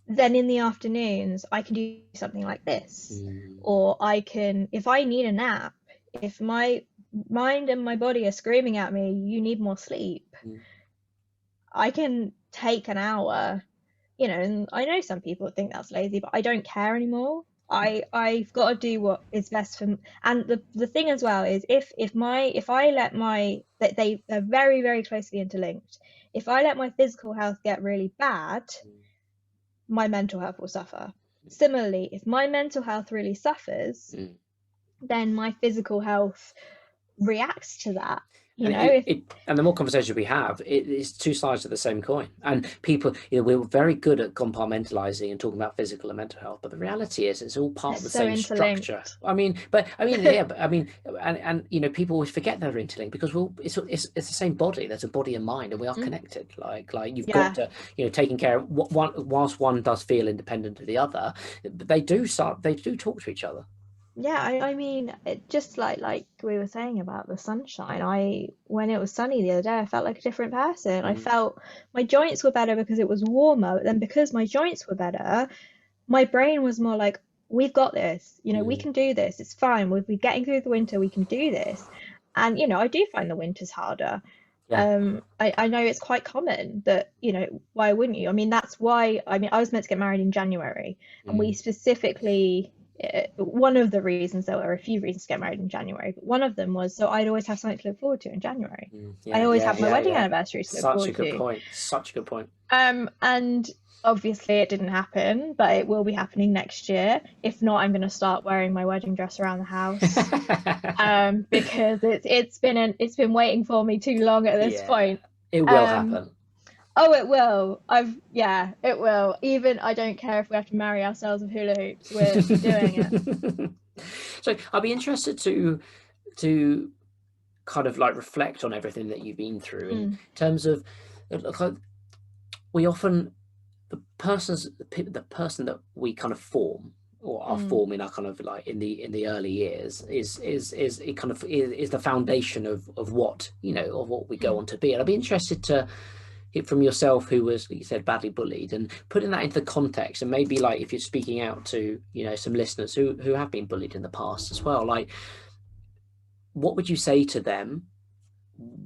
then in the afternoons I can do something like this, or I can, if I need a nap, if my mind and my body are screaming at me, you need more sleep, I can take an hour, and I know some people think that's lazy, but I don't care anymore. I've got to do what is best for me. And the thing as well is if I let they're very, very closely interlinked. If I let my physical health get really bad, my mental health will suffer. Similarly, if my mental health really suffers, then my physical health reacts to that. And the more conversations we have, it's two sides of the same coin. And people, we're very good at compartmentalizing and talking about physical and mental health, but the reality is it's all part of the same structure. And people always forget they're interlinked, because it's the same body. There's a body and mind, and we are connected. Like you've got to, taking care of whilst one does feel independent of the other, they do talk to each other. Yeah, I mean, just like we were saying about the sunshine, when it was sunny the other day, I felt like a different person. I felt my joints were better because it was warmer. But then because my joints were better, my brain was more like, we've got this, we can do this. It's fine. We'll be getting through the winter. We can do this. And, I do find the winters harder. I know it's quite common that, why wouldn't you? I mean, that's why, I was meant to get married in January, and we specifically, one of the reasons, there were a few reasons to get married in January, but one of them was so I'd always have something to look forward to in January. I always have my wedding anniversary to look forward to. Such a good point. And obviously it didn't happen, but it will be happening next year. If not, I'm going to start wearing my wedding dress around the house, because it's been waiting for me too long at this point. It will happen. Oh, it will. It will. Even I don't care if we have to marry ourselves with hula hoops. We're doing it. So I'd be interested to kind of like reflect on everything that you've been through in terms of, we often, the person that we kind of form or are forming our kind of like in the early years is the foundation of what we go on to be. And I'd be interested to hear from yourself, who was, like you said, badly bullied, and putting that into the context, and maybe like if you're speaking out to some listeners who have been bullied in the past as well, like what would you say to them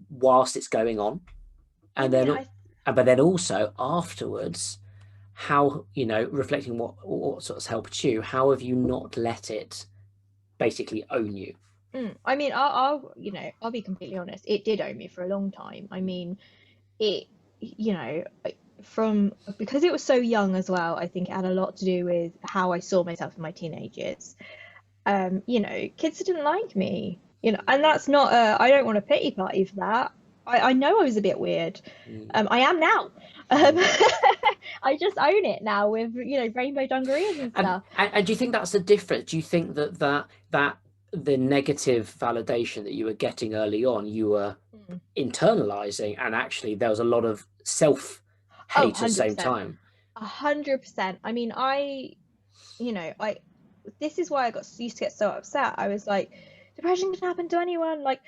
whilst it's going on, and but then also afterwards, how reflecting what sort of helped you, how have you not let it basically own you? I mean, I'll be completely honest, it did own me for a long time. I mean, it because it was so young as well, I think it had a lot to do with how I saw myself in my teenage years. Kids didn't like me, and that's not I don't want a pity party for that. I know I was a bit weird. I am now. I just own it now with rainbow dungarees and stuff. And do you think that's the difference? Do you think that the negative validation that you were getting early on, you were internalizing, and actually there was a lot of self-hate at the same time? 100%. I mean, this is why I used to get so upset. I was like, depression can happen to anyone. Like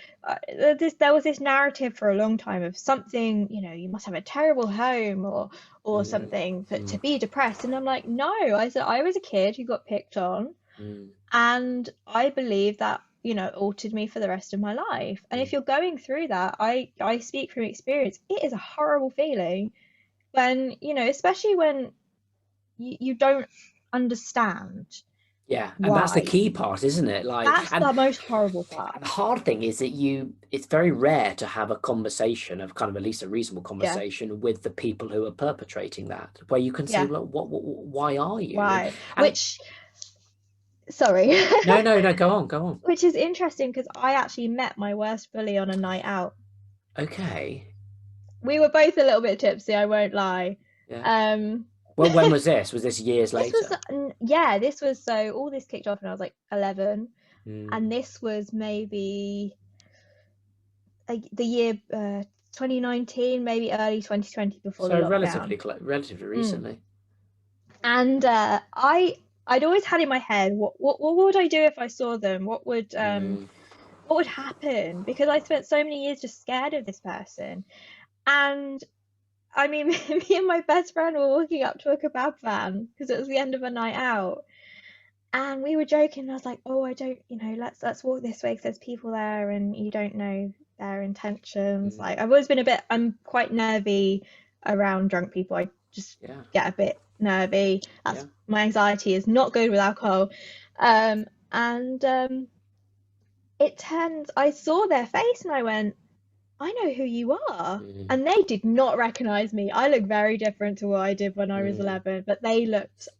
there was this narrative for a long time of something, you must have a terrible home or something to be depressed. And I'm like, no, I said I was a kid who got picked on, and I believe that, altered me for the rest of my life. And if you're going through that, I speak from experience, it is a horrible feeling when, especially when you don't understand. Yeah, and that's the key part, isn't it? Like, that's the most horrible part. And the hard thing is that it's very rare to have a conversation of kind of at least a reasonable conversation with the people who are perpetrating that, where you can say, look, why are you? Why? Sorry. No, go on. Which is interesting because I actually met my worst bully on a night out. Okay. We were both a little bit tipsy, I won't lie. Yeah. Well, when was this? Was this years later? This was so all this kicked off when I was like 11, and this was maybe the year 2019, maybe early 2020 before the lockdown. So relatively recently. And I'd always had in my head, what would I do if I saw them? What would happen? Because I spent so many years just scared of this person. And I mean, me and my best friend were walking up to a kebab van because it was the end of a night out, and we were joking. I was like, "Oh, I don't, let's walk this way because there's people there, and you don't know their intentions." Like, I've always been I'm quite nervy around drunk people. I just get a bit nervy. My anxiety is not good with alcohol, and I saw their face and I went, I know who you are. And they did not recognize me. I look very different to what I did when I was 11, but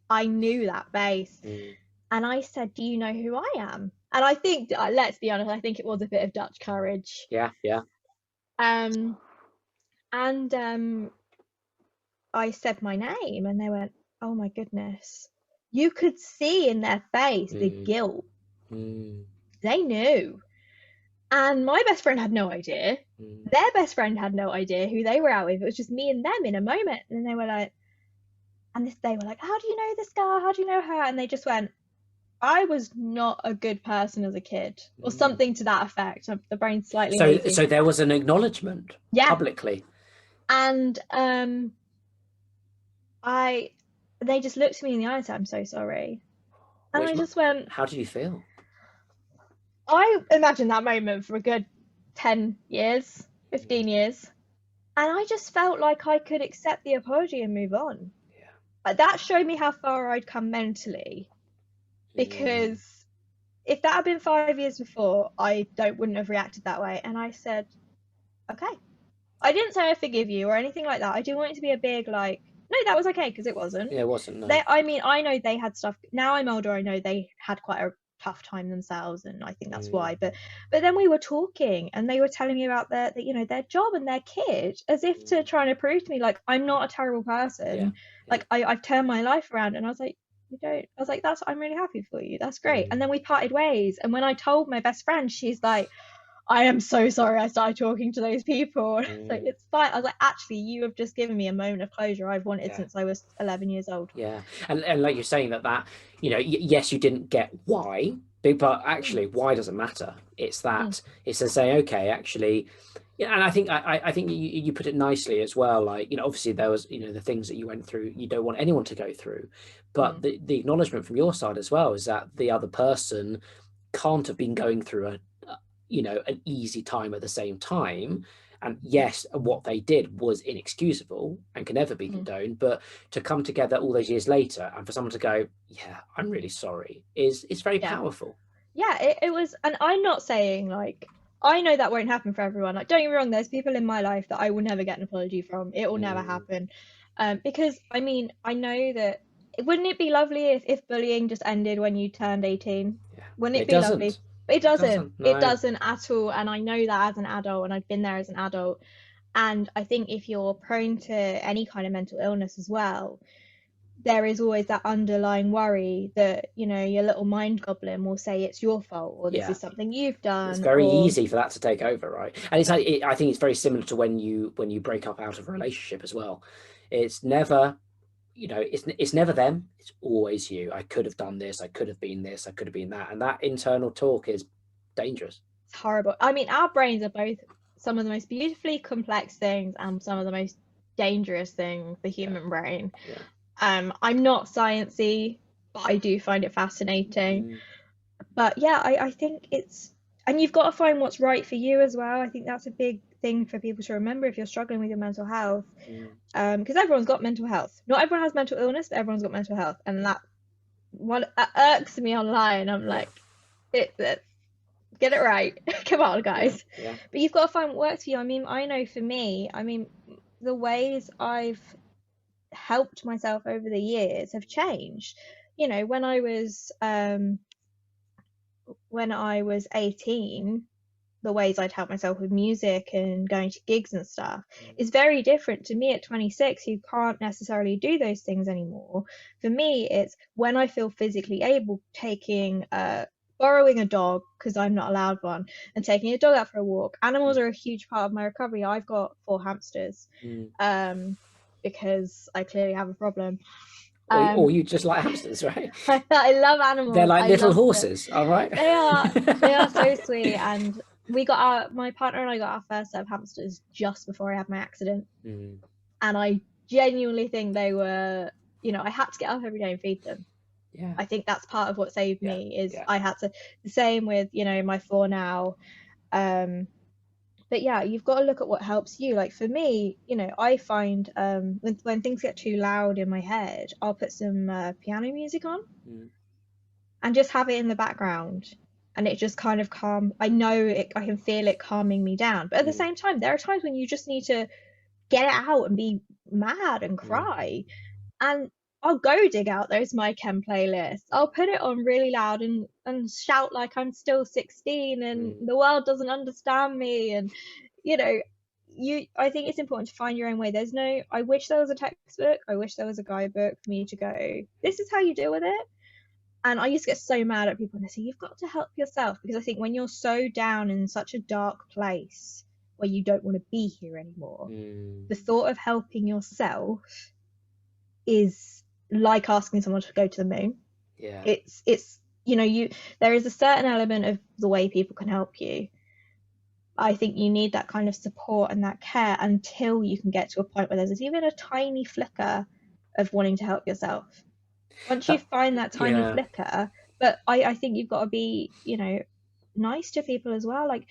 I knew that face. And I said, do you know who I am? And I think, let's be honest, I think it was a bit of Dutch courage. Yeah. And I said my name and they went, oh my goodness. You could see in their face the guilt. They knew. And my best friend had no idea. Their best friend had no idea who they were out with. It was just me and them in a moment. And they were like, how do you know this girl? How do you know her? And they just went, I was not a good person as a kid, or something to that effect. The brain's slightly hazy. So there was an acknowledgement publicly. And they just looked at me in the eye and said, I'm so sorry. And I just went, how did you feel? I imagined that moment for a good 10 years, 15 years. And I just felt like I could accept the apology and move on. Yeah. That showed me how far I'd come mentally. Because if that had been 5 years before, I wouldn't have reacted that way. And I said, okay. I didn't say I forgive you or anything like that. I didn't want it to be a big like, no, that was okay, because it wasn't. Yeah, it wasn't. No. I know they had stuff. Now I'm older, I know they had quite a tough time themselves, and I think that's why. But then we were talking, and they were telling me about their job and their kid, as if to try and prove to me like I'm not a terrible person. Like I've turned my life around. And I was like, you don't. I was like, I'm really happy for you. That's great. And then we parted ways. And when I told my best friend, she's like, I am so sorry I started talking to those people. Like, it's fine. I was like, actually, you have just given me a moment of closure I've wanted since I was 11 years old. Yeah. And like you're saying that, yes, you didn't get why, but actually why doesn't matter. It's that it's to say, okay, actually, and I think you put it nicely as well. Like, obviously there was, the things that you went through, you don't want anyone to go through, but the acknowledgement from your side as well is that the other person can't have been going through an easy time at the same time. And yes, what they did was inexcusable and can never be condoned, but to come together all those years later and for someone to go, yeah, I'm really sorry, is very powerful. Yeah, it was. And I'm not saying like, I know that won't happen for everyone. Like, don't get me wrong, there's people in my life that I will never get an apology from. It will never happen. Because I mean, I know that, wouldn't it be lovely if bullying just ended when you turned 18? Yeah. Wouldn't it be lovely? It doesn't. It doesn't at all. And I know that as an adult, and I've been there as an adult. And I think if you're prone to any kind of mental illness as well, there is always that underlying worry that, your little mind goblin will say it's your fault, or this is something you've done. It's very easy for that to take over, right? And it's like, I think it's very similar to when you break up out of a relationship as well. It's never, it's never them. It's always you. I could have done this. I could have been this. I could have been that. And that internal talk is dangerous. It's horrible. I mean, our brains are both some of the most beautifully complex things and some of the most dangerous things, the human brain. I'm not sciencey, but I do find it fascinating. But yeah, I think it's, and you've got to find what's right for you as well. I think that's a big thing for people to remember if you're struggling with your mental health. Because everyone's got mental health. Not everyone has mental illness, but everyone's got mental health. And that what irks me online. I'm like, get it right. Come on, guys. But you've got to find what works for you. I mean, I know for me, I mean, the ways I've helped myself over the years have changed. You know, when I was 18, the ways I'd help myself with music and going to gigs and stuff is very different to me at 26, who can't necessarily do those things anymore. For me, it's when I feel physically able, borrowing a dog because I'm not allowed one, and taking a dog out for a walk. Animals are a huge part of my recovery. I've got 4 hamsters because I clearly have a problem. Or you just like hamsters, right? I love animals. They're like little horses, all right? They are so sweet. And my partner and I got our first set of hamsters just before I had my accident. And I genuinely think they were, you know, I had to get up every day and feed them. I think that's part of what saved me is I had to, the same with, you know, my 4 now. But yeah, you've got to look at what helps you. Like for me, you know, I find when things get too loud in my head, I'll put some piano music on and just have it in the background, and it just kind of I can feel it calming me down. But at the same time, there are times when you just need to get it out and be mad and cry. And I'll go dig out those My Chem playlists. I'll put it on really loud and shout like I'm still 16 and the world doesn't understand me. And, you know, I think it's important to find your own way. I wish there was a textbook. I wish there was a guidebook for me to go, this is how you deal with it. And I used to get so mad at people and they say, you've got to help yourself. Because I think when you're so down in such a dark place where you don't want to be here anymore, the thought of helping yourself is like asking someone to go to the moon. It's you know, there is a certain element of the way people can help you. I think you need that kind of support and that care until you can get to a point where there's even a tiny flicker of wanting to help yourself. Once you find that tiny flicker, but I think you've got to be, you know, nice to people as well. Like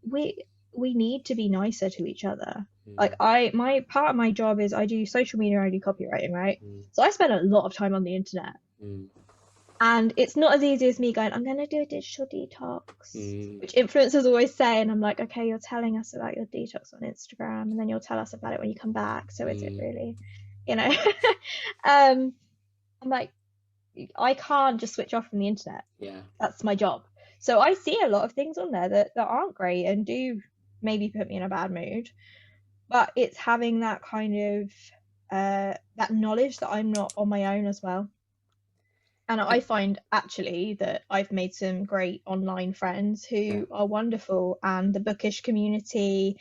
we need to be nicer to each other. Like my part of my job is I do social media, I do copywriting, right? So I spend a lot of time on the internet. And it's not as easy as me going, I'm going to do a digital detox, which influencers always say. And I'm like, okay, you're telling us about your detox on Instagram, and then you'll tell us about it when you come back. So is it really, you know? I'm like, I can't just switch off from the internet. That's my job. So I see a lot of things on there that aren't great and do maybe put me in a bad mood. But it's having that kind of that knowledge that I'm not on my own as well. And I find actually that I've made some great online friends who are wonderful, and the bookish community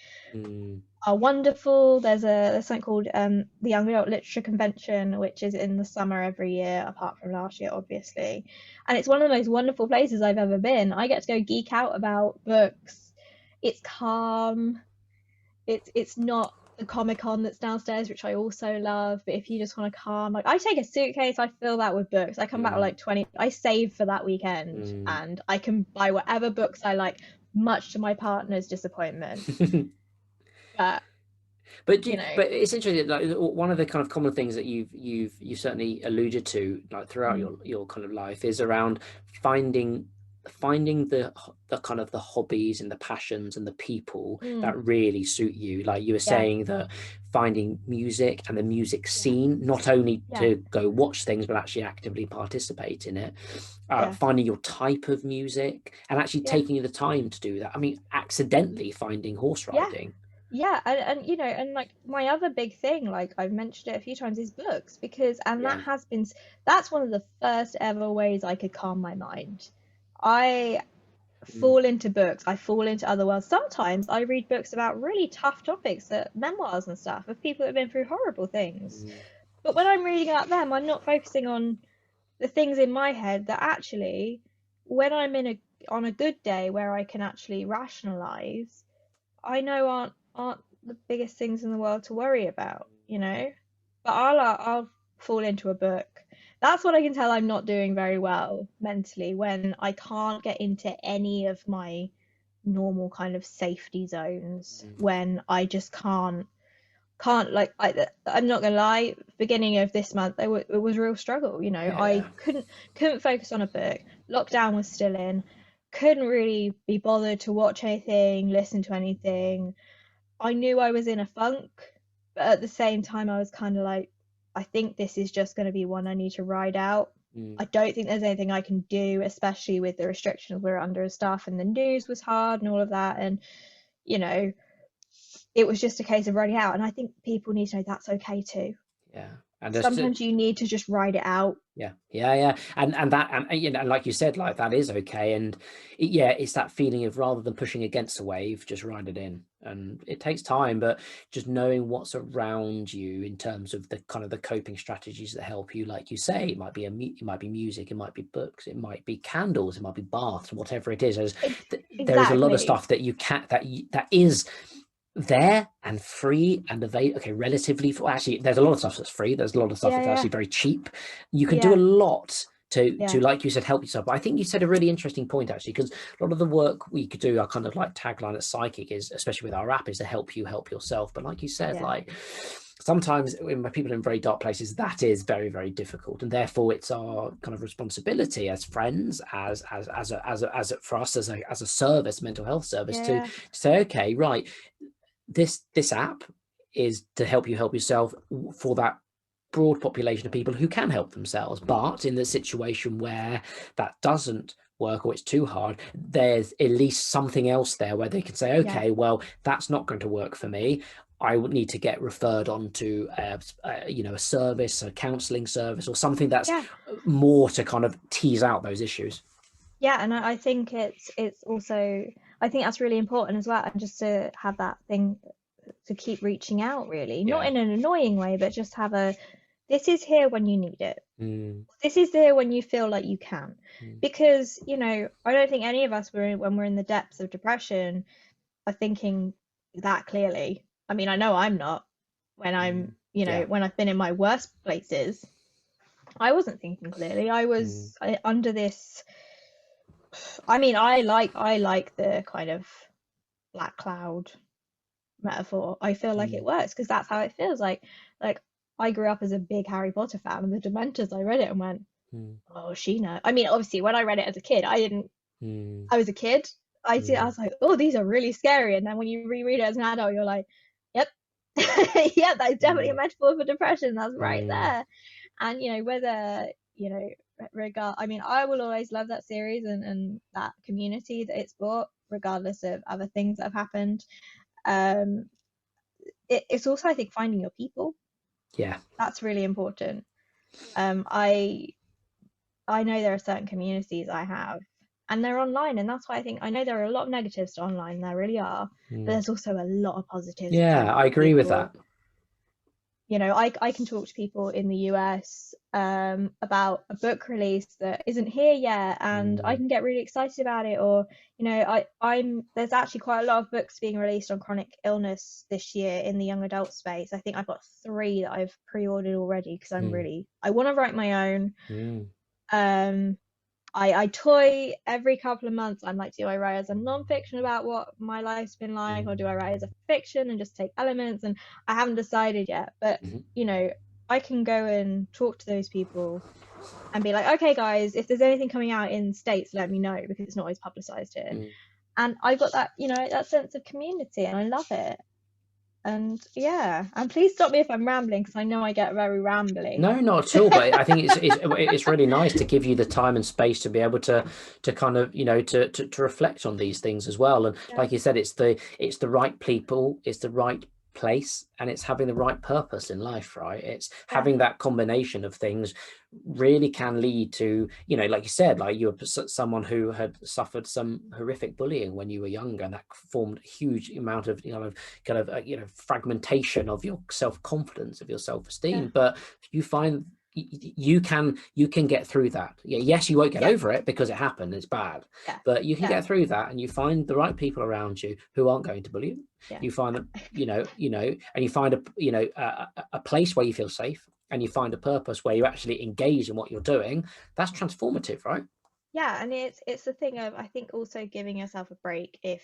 are wonderful. There's something called the Young Adult Literature Convention, which is in the summer every year, apart from last year, obviously. And it's one of the most wonderful places I've ever been. I get to go geek out about books. It's calm. It's not the Comic-Con that's downstairs, which I also love, but if you just want to calm, like I take a suitcase, I fill that with books, I come back with like 20, I save for that weekend, and I can buy whatever books I like, much to my partner's disappointment. But you know, but it's interesting, like one of the kind of common things that you've certainly alluded to, like throughout your kind of life, is around finding the kind of the hobbies and the passions and the people that really suit you. Like you were saying that finding music and the music scene, not only to go watch things, but actually actively participate in it. Finding your type of music and actually taking the time to do that. I mean, accidentally finding horse riding. And you know, and like my other big thing, like I've mentioned it a few times, is books, because that's one of the first ever ways I could calm my mind. I fall into books, I fall into other worlds. Sometimes I read books about really tough topics, memoirs and stuff of people that have been through horrible things. But when I'm reading about them, I'm not focusing on the things in my head that actually, when I'm in on a good day where I can actually rationalize, I know aren't the biggest things in the world to worry about, you know. But I'll fall into a book. That's what I can tell I'm not doing very well mentally, when I can't get into any of my normal kind of safety zones, when I just can't like, I'm not gonna lie, beginning of this month it was a real struggle, you know. Yeah. I couldn't focus on a book. Lockdown was still in, couldn't really be bothered to watch anything, listen to anything. I knew I was in a funk, but at the same time I was kind of like, I think this is just going to be one I need to ride out. I don't think there's anything I can do, especially with the restrictions we're under as staff, and the news was hard and all of that, and you know, it was just a case of riding out. And I think people need to know that's okay too. Yeah. And sometimes you need to just ride it out. Yeah. And that, and you know, like you said, like that is okay. And it's that feeling of, rather than pushing against a wave, just ride it in. And it takes time, but just knowing what's around you in terms of the kind of the coping strategies that help you, like you say, it might be music, it might be books, it might be candles, it might be baths, whatever it is. There is a lot of stuff that you can't, that is there and free and available. Okay, relatively. Actually, there's a lot of stuff that's free. There's a lot of stuff that's actually very cheap. You can do a lot to like you said, help yourself. But I think you said a really interesting point, actually, because a lot of the work we could do, our kind of like tagline at Psychic is, especially with our app, is to help you help yourself. But like you said, like sometimes when people are in very dark places, that is very, very difficult, and therefore it's our kind of responsibility as friends, as for us as a service, mental health service, to say, okay, right, this app is to help you help yourself for that broad population of people who can help themselves. But in the situation where that doesn't work, or it's too hard, there's at least something else there where they can say, okay, well, that's not going to work for me. I would need to get referred on to a service, a counselling service, or something that's more to kind of tease out those issues. Yeah, and I think it's also, I think that's really important as well, and just to have that thing to keep reaching out, really, not in an annoying way, but just have this is here when you need it. This is there when you feel like you can. Because, you know, I don't think any of us, when we're in the depths of depression, are thinking that clearly. I mean, I know I'm not. When I'm, when I've been in my worst places, I wasn't thinking clearly. I was under this. I mean, I like the kind of black cloud metaphor. I feel like it works, because that's how it feels like. Like, I grew up as a big Harry Potter fan, and the Dementors, I read it and went, oh, Sheena. I mean, obviously, when I read it as a kid, I didn't. I was a kid. I was like, oh, these are really scary. And then when you reread it as an adult, you're like, yep, yeah, that's definitely a metaphor for depression. That's right there. And whether I mean, I will always love that series and that community that it's brought, regardless of other things that have happened. It's also, I think, finding your people. Yeah, that's really important. I know there are certain communities I have, and they're online, and that's why I think, I know there are a lot of negatives to online, there really are, but there's also a lot of positives. Yeah, I agree with that. I can talk to people in the US about a book release that isn't here yet, and I can get really excited about it. Or there's actually quite a lot of books being released on chronic illness this year in the young adult space. I think I've got 3 that I've pre-ordered already, because I want to write my own. I toy every couple of months. I'm like, do I write as a non-fiction about what my life's been like, or do I write as a fiction and just take elements? And I haven't decided yet, but I can go and talk to those people and be like, okay guys, if there's anything coming out in the States, let me know, because it's not always publicized here. And I've got that that sense of community, and I love it. And and please stop me if I'm rambling, because I know I get very rambling. No, not at all. But I think it's really nice to give you the time and space to be able to kind of to reflect on these things as well. And like you said, it's the right people, it's the right place, and it's having the right purpose in life, right? It's having that combination of things really can lead to, like you said, like you were someone who had suffered some horrific bullying when you were younger, and that formed a huge amount of fragmentation of your self-confidence, of your self-esteem. But you find you can get through that. Yes, you won't get over it because it happened, it's bad, but you can get through that, and you find the right people around you who aren't going to bully you. You find that, and you find a place where you feel safe, and you find a purpose where you actually engage in what you're doing. That's transformative, right? And it's the thing of, I think, also giving yourself a break if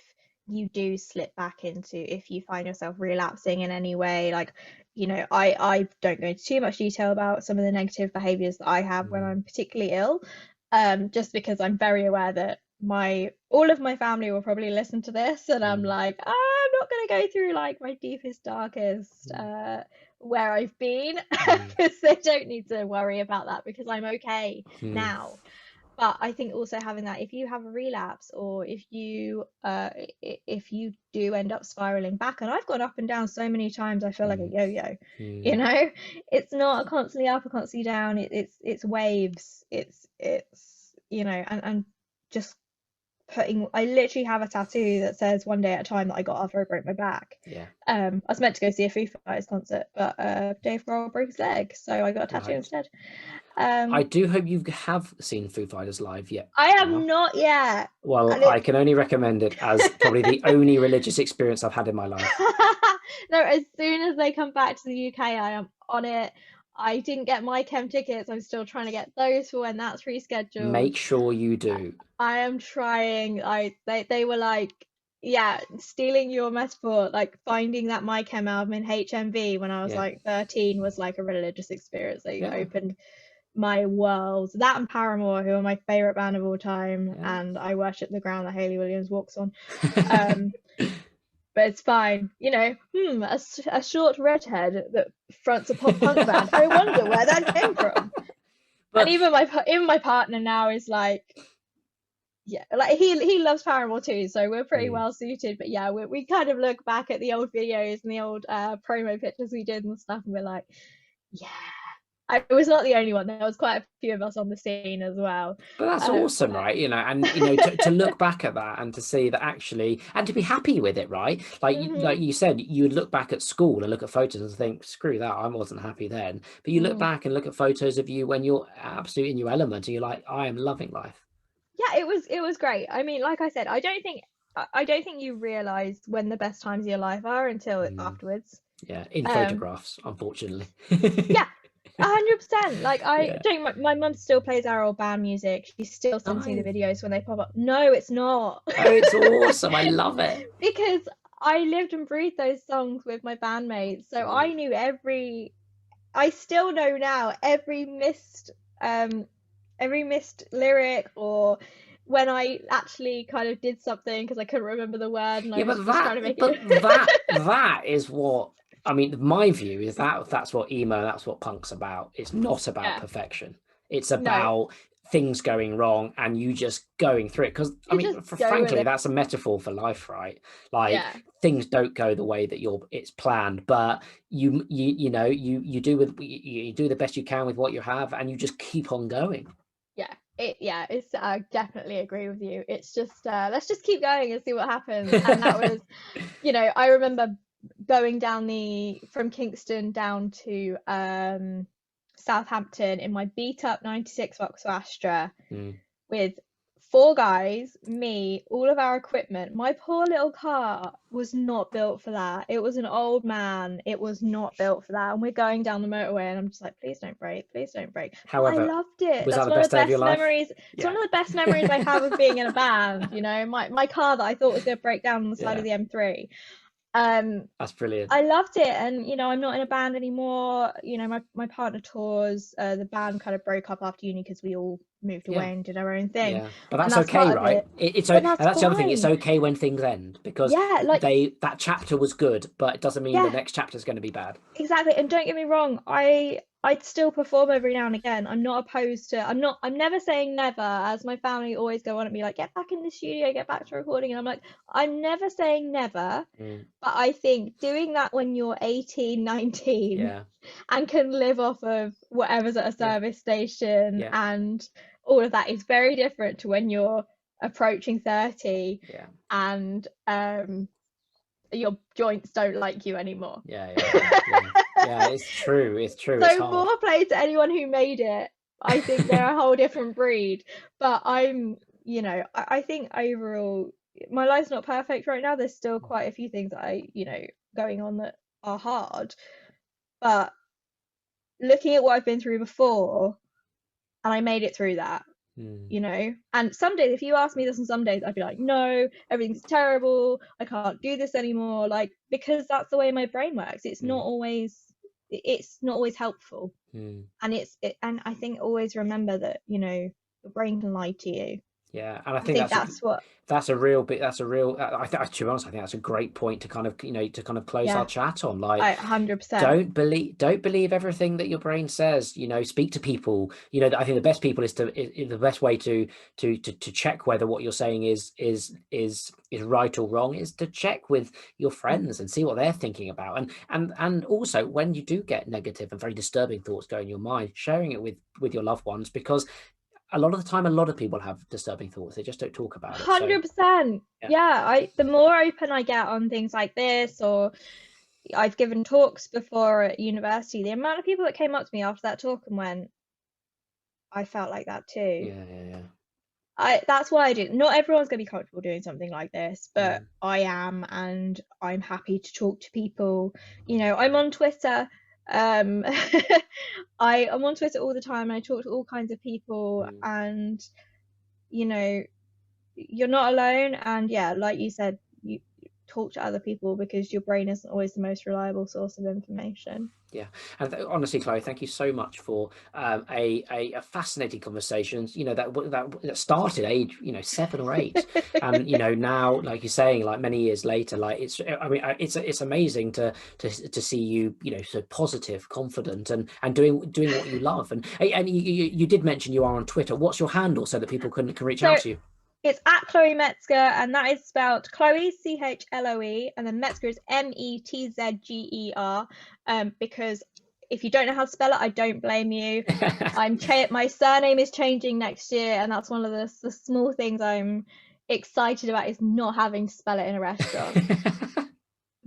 you do slip back into, if you find yourself relapsing in any way. Like, I don't go into too much detail about some of the negative behaviors that I have when I'm particularly ill, just because I'm very aware that all of my family will probably listen to this, and I'm like, I'm not going to go through like my deepest, darkest where I've been, because they don't need to worry about that, because I'm okay now. But I think also having that, if you have a relapse, or if you do end up spiraling back, and I've gone up and down so many times, I feel like a yo-yo. It's not a constantly up or constantly down. It's waves. It's and just I literally have a tattoo that says "one day at a time" that I got after I broke my back. I was meant to go see a Foo Fighters concert, but Dave Grohl broke his leg, so I got a tattoo instead. I do hope you have seen Foo Fighters live yet. I have not yet. Well, I can only recommend it as probably the only religious experience I've had in my life. No, as soon as they come back to the UK, I am on it. I didn't get my chem tickets. I'm still trying to get those for when that's rescheduled. Make sure you do. I am trying. They were like, stealing your metaphor, like finding that My Chem album in HMV when I was like 13 was like a religious experience. They opened my world. That and Paramore, who are my favorite band of all time, and I worship the ground that Hayley Williams walks on. But it's fine, a short redhead that fronts a pop punk band. I wonder where that came from. But, and even my partner now is like, like he loves Paramore too, so we're pretty well suited. But we kind of look back at the old videos and the old promo pictures we did and stuff, and we're like, I was not the only one. There was quite a few of us on the scene as well. But that's awesome, right? And to look back at that and to see that actually, and to be happy with it, right? Like like you said, you would look back at school and look at photos and think, screw that, I wasn't happy then. But you look back and look at photos of you when you're absolutely in your element, and you're like, I am loving life. Yeah, it was great. I mean, like I said, I don't think you realize when the best times of your life are until afterwards. Yeah, in photographs, unfortunately. 100%. Like my mum still plays our old band music. She still sends me the videos when they pop up. No, it's not. Oh, it's awesome. I love it. Because I lived and breathed those songs with my bandmates, so I knew I still know now every missed lyric, or when I actually kind of did something because I couldn't remember the word, and I was just trying to make it. that is what, I mean, my view is that's what emo, that's what punk's about. It's not about perfection. It's about things going wrong and you just going through it. Because I mean, frankly, that's a metaphor for life, right? Like things don't go the way that it's planned, but you do the best you can with what you have, and you just keep on going. It's I definitely agree with you. It's just let's just keep going and see what happens. And that was, I remember going down from Kingston down to Southampton in my beat up 96 Vauxhall Astra with 4 guys, me, all of our equipment. My poor little car was not built for that. It was an old man. It was not built for that. And we're going down the motorway, and I'm just like, please don't break, please don't break. However, I loved it. Was That's that the best of your life? Memories. It's one of the best memories I have of being in a band. My car that I thought was going to break down on the side of the M3. That's brilliant. I loved it, and I'm not in a band anymore. My partner tours. The band kind of broke up after uni because we all moved away and did our own thing. But that's okay, right? It's and that's the other thing. It's okay when things end, because that chapter was good, but it doesn't mean the next chapter is going to be bad. Exactly. And don't get me wrong, I'd still perform every now and again. I'm not opposed to. I'm never saying never, as my family always go on at me like, get back in the studio, get back to recording, and I'm like, I'm never saying never. But I think doing that when you're 18, 19 and can live off of whatever's at a service station and all of that is very different to when you're approaching 30 and your joints don't like you anymore. Yeah, it's true. It's true. So it's hard. more play to anyone who made it. I think they're a whole different breed. But I think overall, my life's not perfect right now. There's still quite a few things that going on that are hard. But looking at what I've been through before, and I made it through that. And some days, if you ask me this on some days, I'd be like, no, everything's terrible, I can't do this anymore, like, because that's the way my brain works. It's not always helpful. And and I think always remember that your brain can lie to you. Yeah, and I think that's a real bit. That's a real. To be honest, I think that's a great point to kind of close our chat on. Like, 100%. Don't believe everything that your brain says. Speak to people. I think the best people the best way to check whether what you're saying is right or wrong is to check with your friends and see what they're thinking about. And also when you do get negative and very disturbing thoughts going in your mind, sharing it with your loved ones, because a lot of the time, a lot of people have disturbing thoughts. They just don't talk about it. 100%. Yeah. The more open I get on things like this, or I've given talks before at university, the amount of people that came up to me after that talk and went, I felt like that too. Yeah. That's why I do. Not everyone's going to be comfortable doing something like this, but I am, and I'm happy to talk to people. I'm on Twitter. I'm on Twitter all the time, and I talk to all kinds of people, and you're not alone. And like you said, you talk to other people, because your brain isn't always the most reliable source of information. Yeah, and honestly, Chloe, thank you so much for a fascinating conversation. That started age 7 or 8, and now, like you're saying, like many years later, like it's amazing to see you so positive, confident, and doing what you love. And you did mention you are on Twitter. What's your handle so that people can reach out to you? It's at Chloe Metzger, and that is spelled Chloe, Chloe, and then Metzger is Metzger. Because if you don't know how to spell it, I don't blame you. My surname is changing next year, and that's one of the small things I'm excited about, is not having to spell it in a restaurant.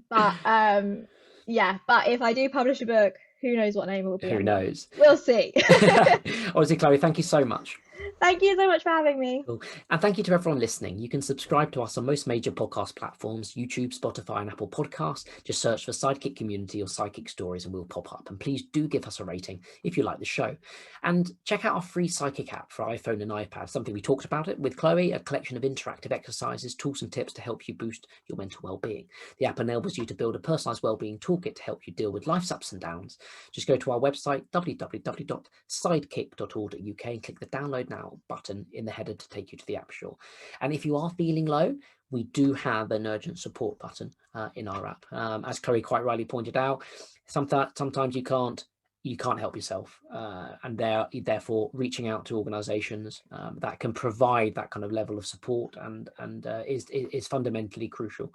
But but if I do publish a book, who knows what name it will be? Who knows? We'll see. Honestly, Chloe, thank you so much. Thank you so much for having me. Cool. And thank you to everyone listening. You can subscribe to us on most major podcast platforms, YouTube, Spotify, and Apple Podcasts. Just search for Sidekick Community or Sidekick Stories and we'll pop up. And please do give us a rating if you like the show. And check out our free Sidekick app for iPhone and iPad, something we talked about it with Chloe, a collection of interactive exercises, tools and tips to help you boost your mental well-being. The app enables you to build a personalized well-being toolkit to help you deal with life's ups and downs. Just go to our website, www.sidekick.org.uk, and click the download now button in the header to take you to the App Store. And if you are feeling low, we do have an urgent support button in our app. As Chloe quite rightly pointed out, sometimes you can't help yourself, and therefore reaching out to organizations that can provide that kind of level of support and is fundamentally crucial.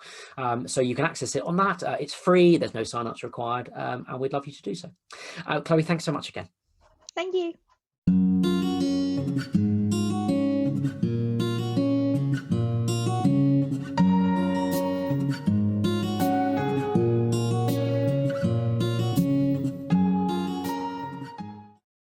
So you can access it on that. It's free, there's no sign-ups required, and we'd love you to do so. Chloe, thanks so much again. Thank you.